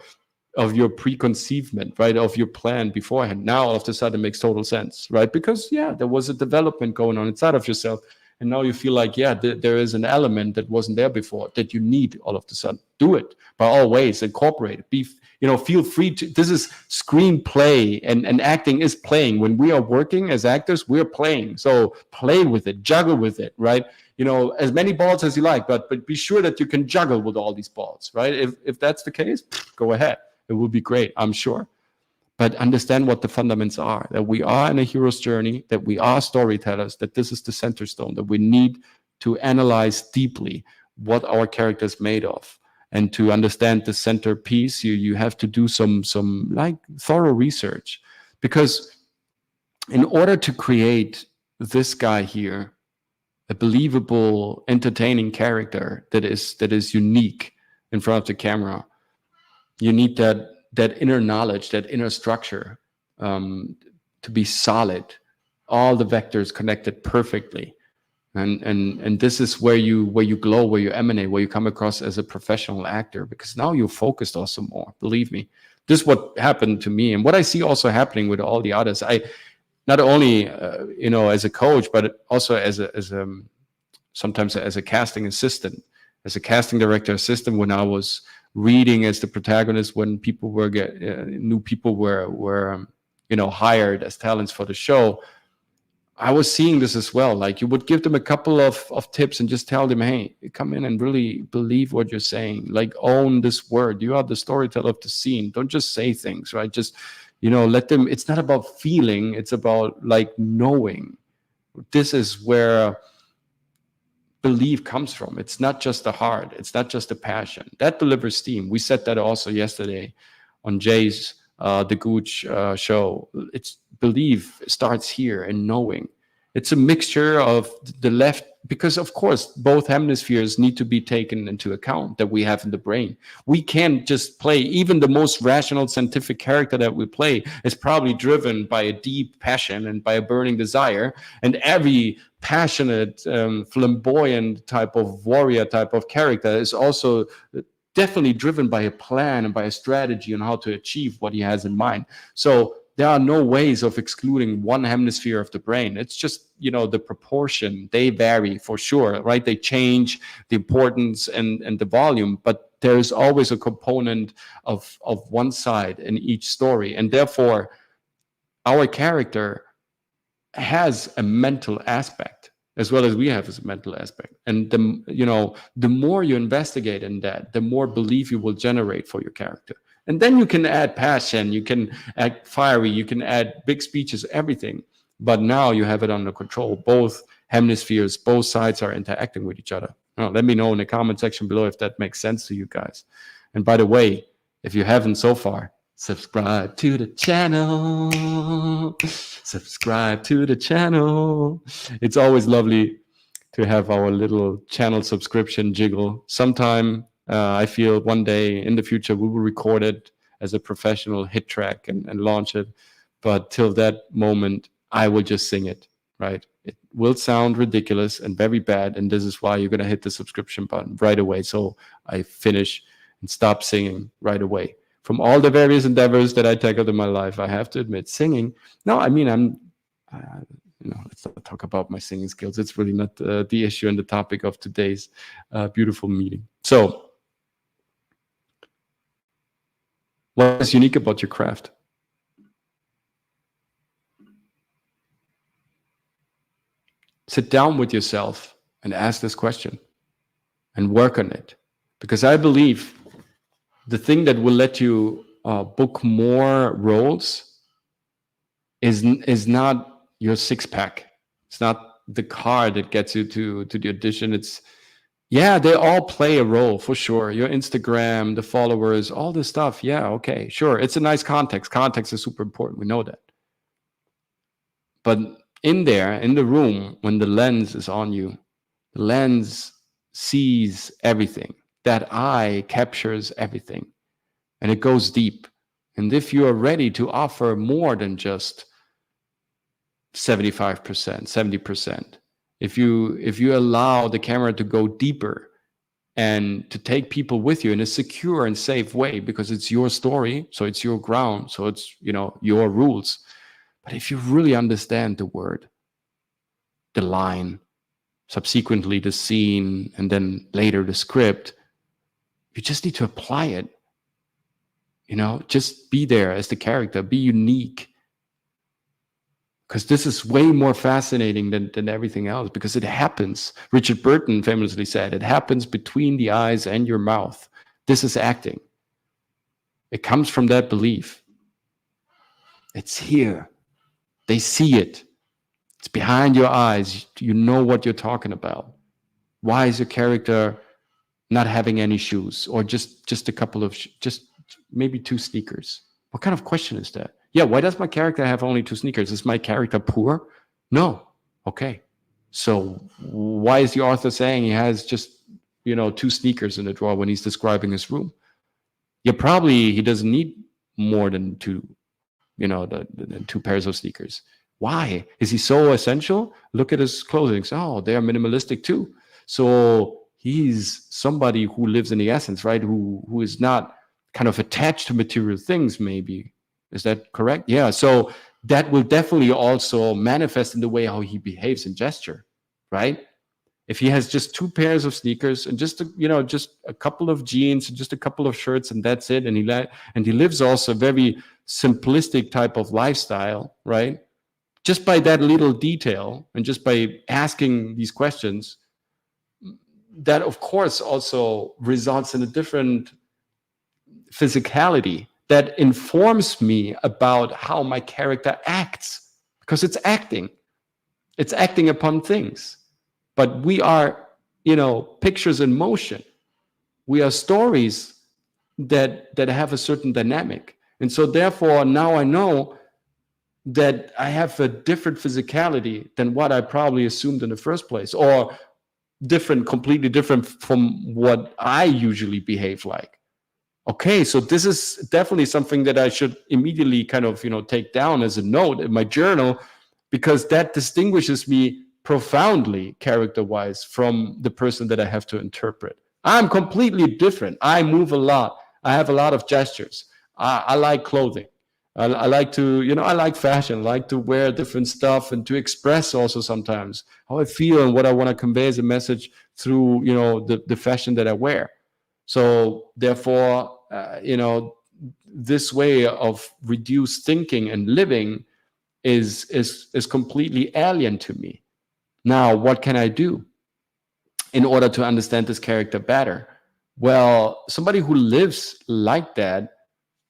preconceivement, right? Of your plan beforehand. Now, all of a sudden, it makes total sense, right? Because, yeah, there was a development going on inside of yourself. And now you feel like, yeah, there is an element that wasn't there before that you need all of a sudden. Do it by all ways, incorporate it. Feel free to. This is screenplay, and acting is playing. When we are working as actors, we're playing. So play with it, juggle with it, right? You know, as many balls as you like, but be sure that you can juggle with all these balls, right? If that's the case, go ahead. It will be great, I'm sure. But understand what the fundamentals are, that we are in a hero's journey, that we are storytellers, that this is the center stone, that we need to analyze deeply what our character is made of. And to understand the centerpiece, you have to do some like thorough research, because in order to create this guy here, a believable, entertaining character that is unique in front of the camera, you need that inner knowledge, that inner structure, to be solid, all the vectors connected perfectly. And this is where you glow, where you emanate, where you come across as a professional actor, because now you're focused also more. Believe me, this is what happened to me, and what I see also happening with all the others. I not only as a coach, but also as a sometimes as a casting assistant, as a casting director assistant. When I was reading as the protagonist, when people were new people were hired as talents for the show, I was seeing this as well. Like, you would give them a couple of tips and just tell them, hey, come in and really believe what you're saying. Like, own this word. You are the storyteller of the scene. Don't just say things, right? Just, let them. It's not about feeling. It's about like knowing. This is where belief comes from. It's not just the heart. It's not just the passion. That delivers steam. We said that also yesterday on Jay's the Gooch show. It's belief starts here in knowing. It's a mixture of the left, because of course both hemispheres need to be taken into account that we have in the brain. We can't just play, even the most rational scientific character that we play is probably driven by a deep passion and by a burning desire, and every passionate flamboyant type of warrior type of character is also definitely driven by a plan and by a strategy on how to achieve what he has in mind. So there are no ways of excluding one hemisphere of the brain. It's just, the proportion, they vary for sure, right? They change the importance and the volume, but there's always a component of one side in each story. And therefore, our character has a mental aspect as well as we have as a mental aspect. And the more you investigate in that, the more belief you will generate for your character. And then you can add passion, you can add fiery, you can add big speeches, everything. But now you have it under control. Both hemispheres, both sides are interacting with each other. Let me know in the comment section below if that makes sense to you guys. And by the way, if you haven't so far, subscribe to the channel. Subscribe to the channel. It's always lovely to have our little channel subscription jiggle. Sometime I feel one day in the future we will record it as a professional hit track and launch it. But till that moment, I will just sing it, right? It will sound ridiculous and very bad, and this is why you're going to hit the subscription button right away. So I finish and stop singing right away. From all the various endeavors that I tackled in my life, I have to admit, singing. No, I mean, let's not talk about my singing skills. It's really not the issue and the topic of today's beautiful meeting. So, what is unique about your craft? Sit down with yourself and ask this question and work on it. Because I believe the thing that will let you book more roles is not your six-pack. It's not the car that gets you to the audition. Yeah, they all play a role for sure. Your Instagram, the followers, all this stuff. Yeah, okay, sure. It's a nice context. Context is super important. We know that. But in there, in the room, when the lens is on you, the lens sees everything. That eye captures everything. And it goes deep. And if you are ready to offer more than just 75%, 70%, if you allow the camera to go deeper and to take people with you in a secure and safe way, because it's your story, so it's your ground, so it's your rules. But if you really understand the word, the line, subsequently the scene, and then later the script, you just need to apply it. Just be there as the character, be unique. Because this is way more fascinating than everything else, because it happens. Richard Burton famously said, it happens between the eyes and your mouth. This is acting. It comes from that belief. It's here. They see it. It's behind your eyes. You know what you're talking about. Why is your character not having any shoes, or just a couple of, just maybe 2 sneakers. What kind of question is that? Yeah, why does my character have only 2 sneakers? Is my character poor? No. Okay. So why is the author saying he has just, 2 sneakers in the drawer when he's describing his room? Yeah, probably he doesn't need more than 2, the 2 pairs of sneakers. Why? Is he so essential? Look at his clothing. Oh, they are minimalistic too. So he's somebody who lives in the essence, right? Who is not kind of attached to material things, maybe. Is that correct? Yeah. So that will definitely also manifest in the way how he behaves in gesture, right? If he has just 2 pairs of sneakers and just a couple of jeans and just a couple of shirts and that's it, and he lives also a very simplistic type of lifestyle, right? Just by that little detail and just by asking these questions, that of course also results in a different physicality that informs me about how my character acts, because it's acting upon things. But we are, pictures in motion. We are stories that have a certain dynamic. And so therefore now I know that I have a different physicality than what I probably assumed in the first place, or completely different from what I usually behave like. Okay, so this is definitely something that I should immediately kind of, take down as a note in my journal, because that distinguishes me profoundly character-wise from the person that I have to interpret. I'm completely different. I move a lot. I have a lot of gestures. I like clothing. I like to, I like fashion. I like to wear different stuff and to express also sometimes how I feel and what I want to convey as a message through, the fashion that I wear. So therefore, this way of reduced thinking and living is completely alien to me. Now, what can I do in order to understand this character better? Well, somebody who lives like that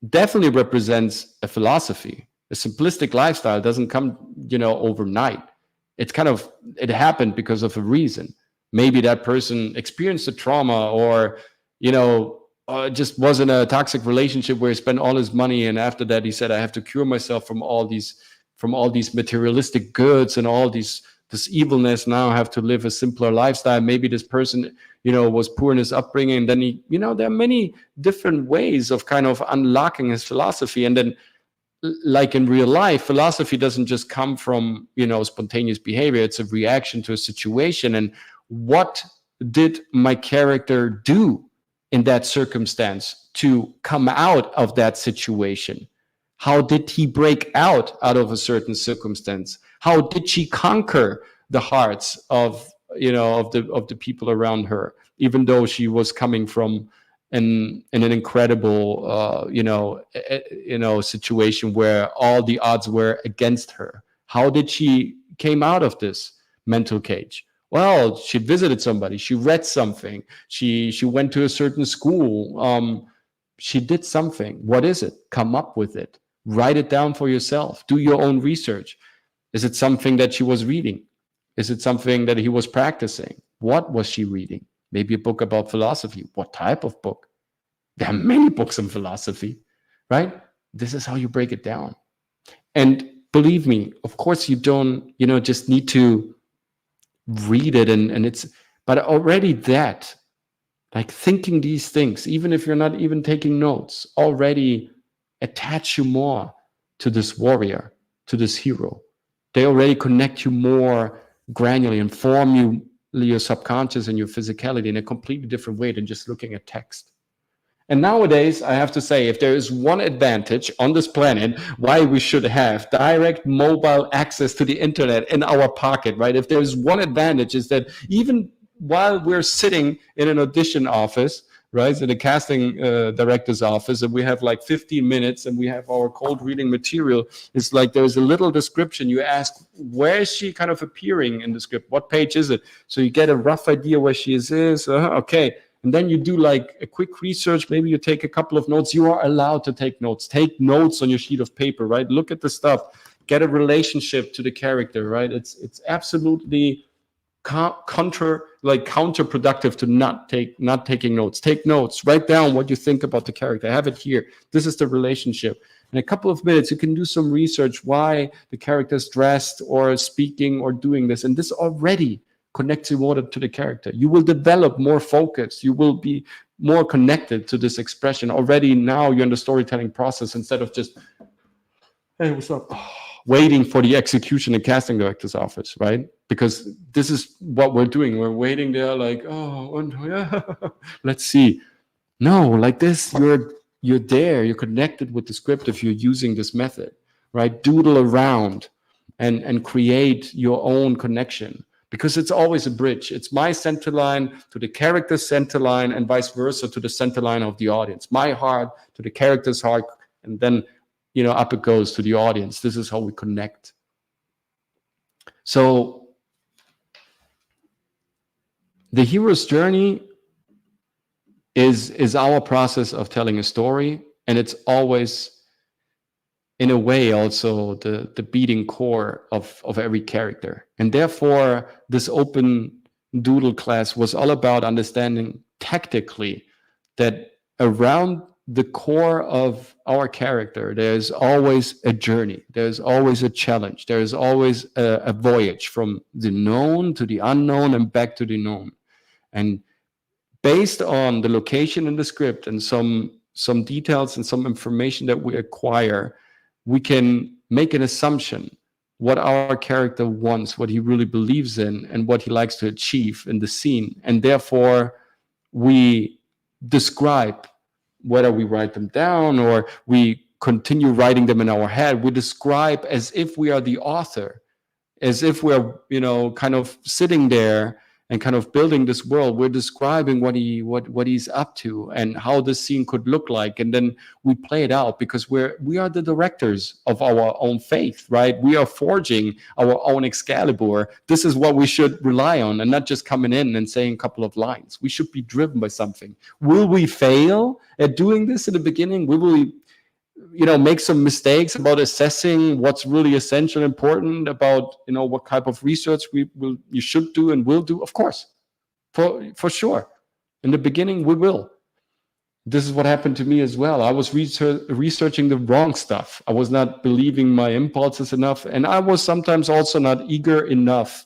definitely represents a philosophy. A simplistic lifestyle doesn't come, overnight. It happened because of a reason. Maybe that person experienced a trauma, or, just was in a toxic relationship where he spent all his money, and after that he said, I have to cure myself from all these materialistic goods and all this evilness. Now I have to live a simpler lifestyle. Maybe this person, was poor in his upbringing, and then he, there are many different ways of kind of unlocking his philosophy. And then, like in real life, philosophy doesn't just come from, spontaneous behavior. It's a reaction to a situation. And what did my character do in that circumstance to come out of that situation? How did he break out of a certain circumstance? How did she conquer the hearts of the people around her, even though she was coming from an incredible situation where all the odds were against her? How did she came out of this mental cage? Well, she visited somebody, she read something, she went to a certain school, she did something. What is it? Come up with it. Write it down for yourself. Do your own research. Is it something that she was reading? Is it something that he was practicing? What was she reading? Maybe a book about philosophy. What type of book? There are many books on philosophy, right? This is how you break it down. And believe me, of course you don't, just need to read it but already that, like thinking these things, even if you're not even taking notes, already attach you more to this warrior, to this hero. They already connect you more granularly and form you, your subconscious and your physicality in a completely different way than just looking at text. And nowadays, I have to say, if there is one advantage on this planet, why we should have direct mobile access to the internet in our pocket, right? If there's one advantage, is that even while we're sitting in an audition office, right, in a casting director's office, and we have like 15 minutes and we have our cold reading material, it's like there's a little description. You ask, where is she kind of appearing in the script? What page is it? So you get a rough idea where she is. Okay. And then you do like a quick research. Maybe you take a couple of notes. You are allowed to take notes. Take notes on your sheet of paper, right? Look at the stuff. Get a relationship to the character, right? It's absolutely counterproductive to not taking notes. Take notes, write down what you think about the character, have it here. This is the relationship. In a couple of minutes, you can do some research why the character is dressed or speaking or doing this. And this already connects you more to the character. You will develop more focus. You will be more connected to this expression. Already now you're in the storytelling process instead of just, hey, what's up? Waiting for the execution in casting director's office, right? Because this is what we're doing. We're waiting there like, oh, yeah, let's see. No, like this, you're there, you're connected with the script if you're using this method, right? Doodle around and create your own connection, because it's always a bridge. It's my center line to the character's center line and vice versa to the center line of the audience. My heart to the character's heart, and then, you know, up it goes to the audience. This is how we connect. So the hero's journey is our process of telling a story, and it's always, in a way, also the beating core of every character. And therefore, this open doodle class was all about understanding tactically that around the core of our character, there's always a journey, there's always a challenge, there's always a voyage from the known to the unknown and back to the known. And based on the location in the script and some details and some information that we acquire, we can make an assumption what our character wants, what he really believes in, and what he likes to achieve in the scene. And therefore, we describe, whether we write them down or we continue writing them in our head, we describe as if we are the author, as if we're, you know, kind of sitting there and kind of building this world. We're describing what he's up to and how the scene could look like, and then we play it out, because we are the directors of our own faith, right? We are forging our own Excalibur. This is what we should rely on, and not just coming in and saying a couple of lines. We should be driven by something. Will we fail at doing this in the beginning? Will we, you know, make some mistakes about assessing what's really essential, important about, you know, what type of research you should do and will do? Of course, for sure. In the beginning, we will. This is what happened to me as well. I was researching the wrong stuff. I was not believing my impulses enough, and I was sometimes also not eager enough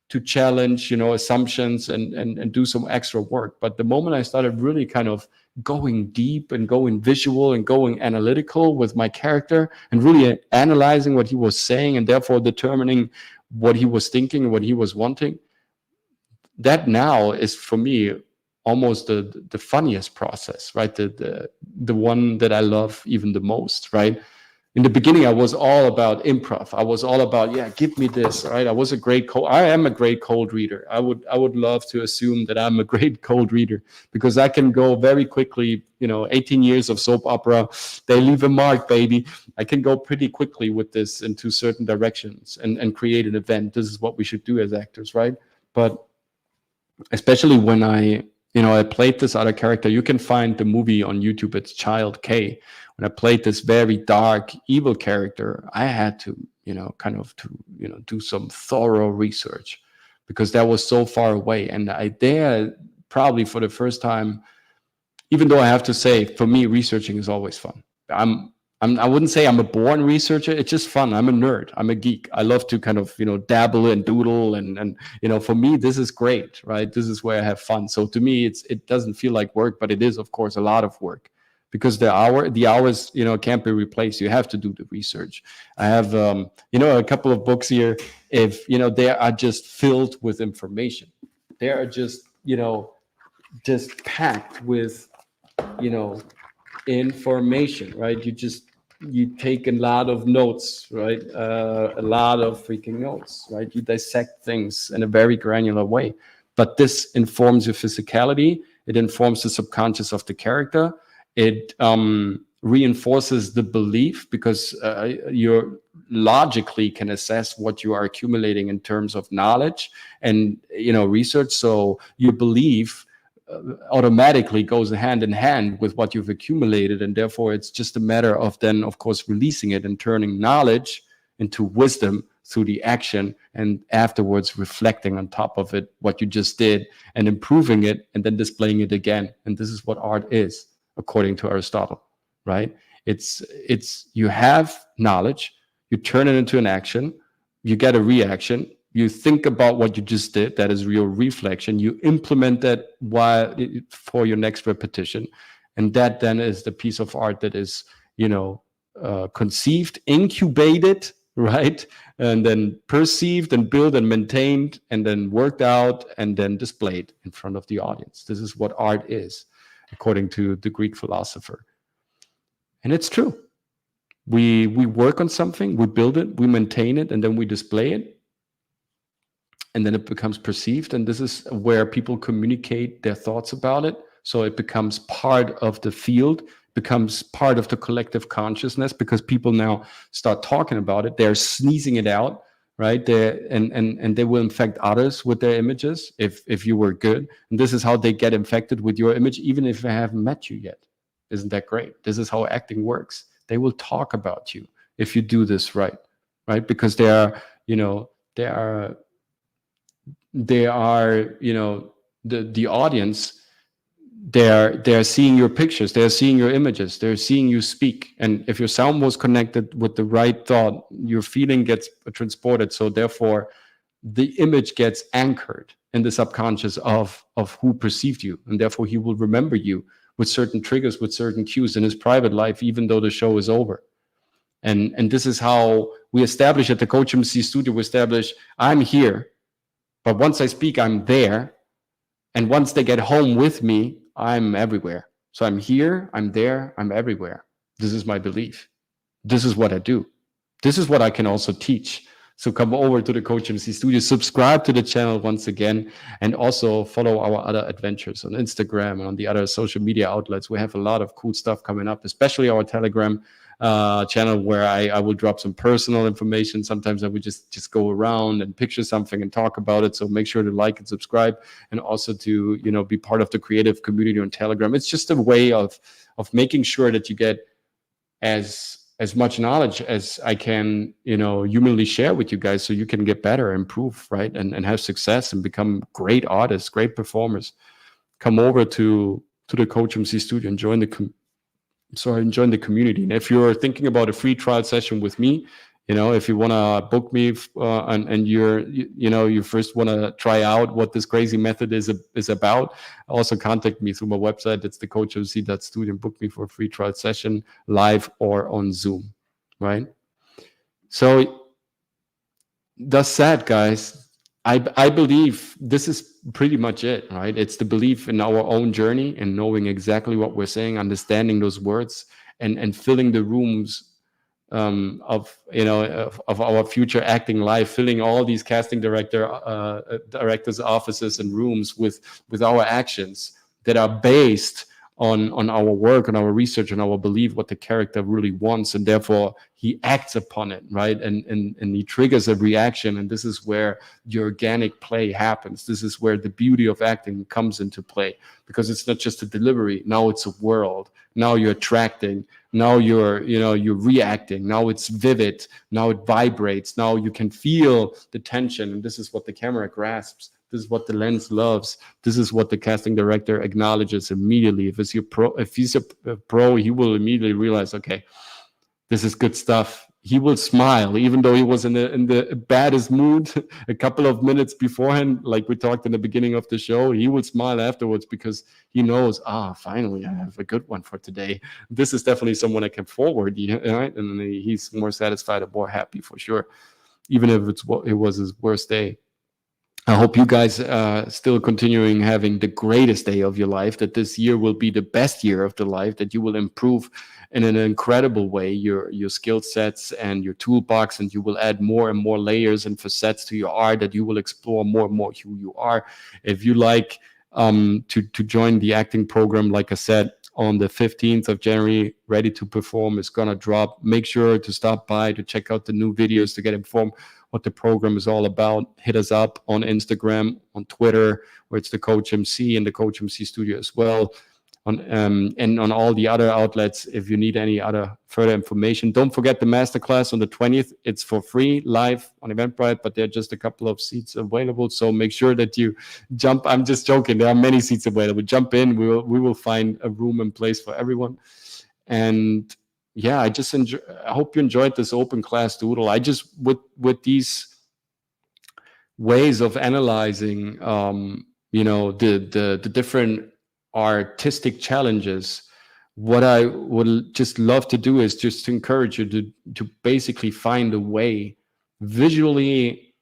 to challenge, you know, assumptions and do some extra work. But the moment I started really kind of going deep and going visual and going analytical with my character and really analyzing what he was saying and therefore determining what he was thinking, what he was wanting, that now is for me almost the funniest process, right? The one that I love even the most, right? In the beginning, I was all about improv. I was all about, yeah, give me this, right? I am a great cold reader. I would love to assume that I'm a great cold reader, because I can go very quickly, you know, 18 years of soap opera, they leave a mark, baby. I can go pretty quickly with this into certain directions and create an event. This is what we should do as actors, right? But especially when I played this other character, you can find the movie on YouTube, it's Child K. When I played this very dark, evil character, I had to, do some thorough research, because that was so far away. And there, probably for the first time, even though I have to say, for me, researching is always fun. I wouldn't say I'm a born researcher. It's just fun. I'm a nerd. I'm a geek. I love to kind of, dabble and doodle. And for me, this is great, right? This is where I have fun. So to me, it doesn't feel like work, but it is, of course, a lot of work, because the hours, can't be replaced. You have to do the research. I have, a couple of books here. If, they are just filled with information. They are just, just packed with, information, right? You take a lot of notes, right? A lot of freaking notes, right? You dissect things in a very granular way. But this informs your physicality. It informs the subconscious of the character. It reinforces the belief, because you logically can assess what you are accumulating in terms of knowledge and research. So your belief automatically goes hand in hand with what you've accumulated, and therefore it's just a matter of then, of course, releasing it and turning knowledge into wisdom through the action, and afterwards reflecting on top of it what you just did and improving it and then displaying it again. And this is what art is, according to Aristotle, right? It's you have knowledge, you turn it into an action, you get a reaction, you think about what you just did, that is your reflection, you implement that for your next repetition, and that then is the piece of art that is, conceived, incubated, right, and then perceived and built and maintained and then worked out and then displayed in front of the audience. This is what art is, according to the Greek philosopher. And it's true. We work on something, we build it, we maintain it, and then we display it, and then it becomes perceived. And this is where people communicate their thoughts about it. So it becomes part of the field, becomes part of the collective consciousness, because people now start talking about it. They're sneezing it out, right? And they will infect others with their images if you were good. And this is how they get infected with your image, even if they haven't met you yet. Isn't that great? This is how acting works. They will talk about you if you do this right? Because they are the audience. They're seeing your pictures, they're seeing your images, they're seeing you speak. And if your sound was connected with the right thought, your feeling gets transported. So therefore, the image gets anchored in the subconscious of who perceived you. And therefore, he will remember you with certain triggers, with certain cues in his private life, even though the show is over. And this is how we establish at the COACHMC studio, we establish, I'm here, but once I speak, I'm there. And once they get home with me, I'm everywhere. So I'm here, I'm there, I'm everywhere. This is my belief. This is what I do. This is what I can also teach. So come over to the COACHMC studio, subscribe to the channel once again, and also follow our other adventures on Instagram and on the other social media outlets. We have a lot of cool stuff coming up, especially our Telegram channel, where I will drop some personal information. Sometimes I would just go around and picture something and talk about it. So make sure to like and subscribe, and also to be part of the creative community on Telegram. It's just a way of making sure that you get as much knowledge as I can humanly share with you guys, so you can get better, improve, right, and have success and become great artists, great performers. Come over to the COACHMC studio and join the community. And if you're thinking about a free trial session with me, if you want to book me and you first want to try out what this crazy method is about, also contact me through my website. It's thecoachmc.studio, and book me for a free trial session, live or on Zoom, right? So that's said, guys. I believe this is pretty much it, right? It's the belief in our own journey and knowing exactly what we're saying, understanding those words, and filling the rooms of our future acting life, filling all these casting directors' offices and rooms with our actions that are based on our work, on our research, on our belief what the character really wants, and therefore he acts upon it, right? And he triggers a reaction, and this is where the organic play happens. This is where the beauty of acting comes into play, because it's not just a delivery. Now it's a world. Now you're attracting. Now you're reacting. Now it's vivid. Now it vibrates. Now you can feel the tension, and this is what the camera grasps. This is what the lens loves. This is what the casting director acknowledges immediately. If he's a pro, he will immediately realize, okay, this is good stuff. He will smile, even though he was in the baddest mood a couple of minutes beforehand, like we talked in the beginning of the show. He will smile afterwards because he knows, finally, I have a good one for today. This is definitely someone I can forward, right? And he's more satisfied and more happy for sure, even if it was his worst day. I hope you guys still continuing having the greatest day of your life, that this year will be the best year of the life, that you will improve in an incredible way your skill sets and your toolbox, and you will add more and more layers and facets to your art, that you will explore more and more who you are. If you like to join the acting program, like I said, on the 15th of January, Ready to Perform is going to drop. Make sure to stop by to check out the new videos to get informed what the program is all about. Hit us up on Instagram, on Twitter, where it's the COACHMC and the COACHMC studio as well. and on all the other outlets if you need any other further information. Don't forget the masterclass on the 20th. It's for free, live on Eventbrite, but there are just a couple of seats available. So make sure that you jump. I'm just joking. There are many seats available. Jump in. We will find a room and place for everyone. And yeah, I hope you enjoyed this open class doodle. I just, with these ways of analyzing, the different artistic challenges, what I would just love to do is just to encourage you to basically find a way visually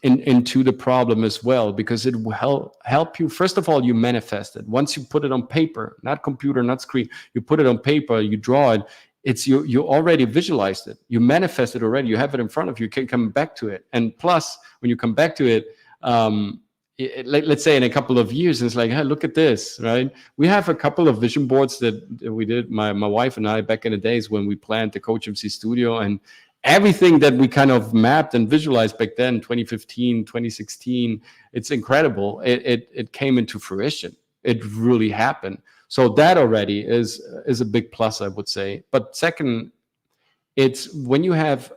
into the problem as well, because it will help you. First of all, you manifest it. Once you put it on paper, not computer, not screen, you put it on paper, you draw it, it's you already visualized it, you manifest it already, you have it in front of you, you can come back to it. And plus, when you come back to it, let's say in a couple of years, it's like, hey, look at this, right? We have a couple of vision boards that we did, my wife and I, back in the days when we planned the COACHMC studio, and everything that we kind of mapped and visualized back then, 2015, 2016, it's incredible. It came into fruition. It really happened. So that already is a big plus, I would say. But second, it's when you have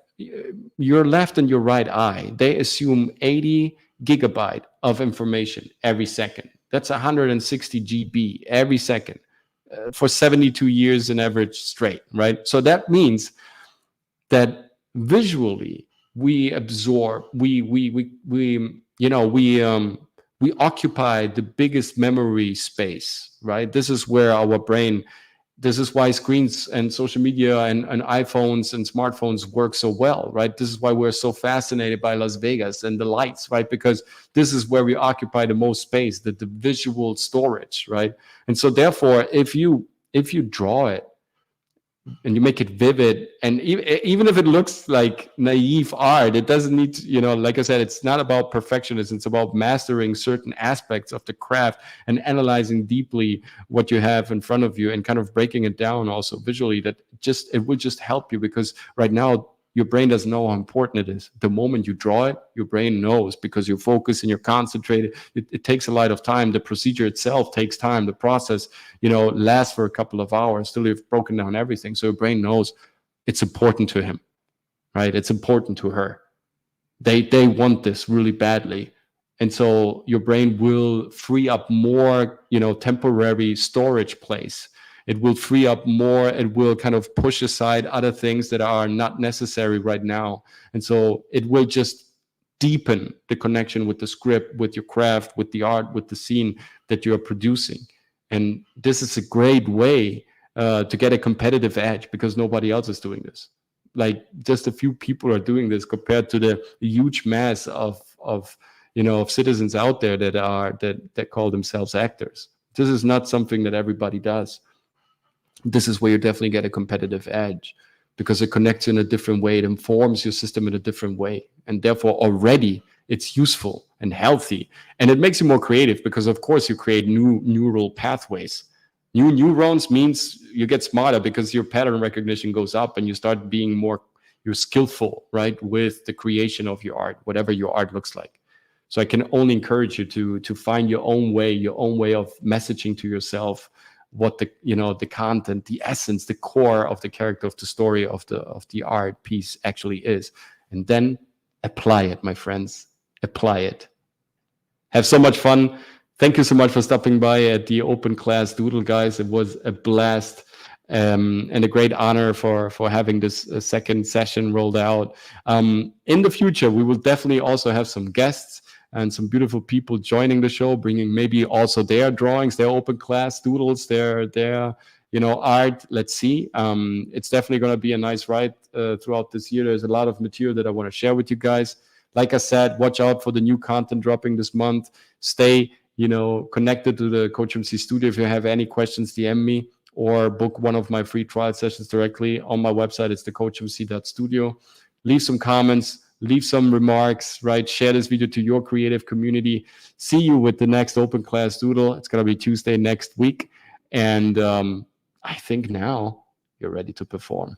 your left and your right eye, they assume 80 gigabyte of information every second. That's 160 GB every second for 72 years in average straight, right? So that means that visually we absorb, we occupy the biggest memory space, right? This is where our brain, this is why screens and social media and iPhones and smartphones work so well, right? This is why we're so fascinated by Las Vegas and the lights, right? Because this is where we occupy the most space, the visual storage, right? And so therefore, if you draw it and you make it vivid, and even if it looks like naive art, it doesn't need to, like I said, it's not about perfectionism. It's about mastering certain aspects of the craft and analyzing deeply what you have in front of you and kind of breaking it down also visually. It will just help you, because right now your brain doesn't know how important it is. The moment you draw it, your brain knows, because you're focused and you're concentrated. It takes a lot of time. The procedure itself takes time. The process, lasts for a couple of hours till you've broken down everything. So your brain knows it's important to him, right? It's important to her. They want this really badly. And so your brain will free up more, temporary storage place. It will free up more. It will kind of push aside other things that are not necessary right now. And so it will just deepen the connection with the script, with your craft, with the art, with the scene that you're producing. And this is a great way to get a competitive edge, because nobody else is doing this. Like, just a few people are doing this compared to the huge mass of citizens out there that call themselves actors. This is not something that everybody does. This is where you definitely get a competitive edge, because it connects in a different way. It informs your system in a different way. And therefore already it's useful and healthy. And it makes you more creative, because of course you create new neural pathways. New neurons means you get smarter, because your pattern recognition goes up and you start being you're skillful, right? With the creation of your art, whatever your art looks like. So I can only encourage you to find your own way of messaging to yourself what the content, the essence, the core of the character, of the story, of the art piece actually is. And then apply it, my friends. Apply it. Have so much fun. Thank you so much for stopping by at the Open Class Doodle, guys. It was a blast and a great honor for having this second session rolled out. In the future, we will definitely also have some guests and some beautiful people joining the show, bringing maybe also their drawings, their open class doodles, their art. Let's see. It's definitely going to be a nice ride throughout this year. There's a lot of material that I want to share with you guys. Like I said, watch out for the new content dropping this month. Stay, connected to the COACHMC studio. If you have any questions, DM me or book one of my free trial sessions directly on my website. It's thecoachmc.studio. Leave some comments. Leave some remarks, right? Share this video to your creative community. See you with the next Open Class Doodle. It's going to be Tuesday next week. And I think now you're ready to perform.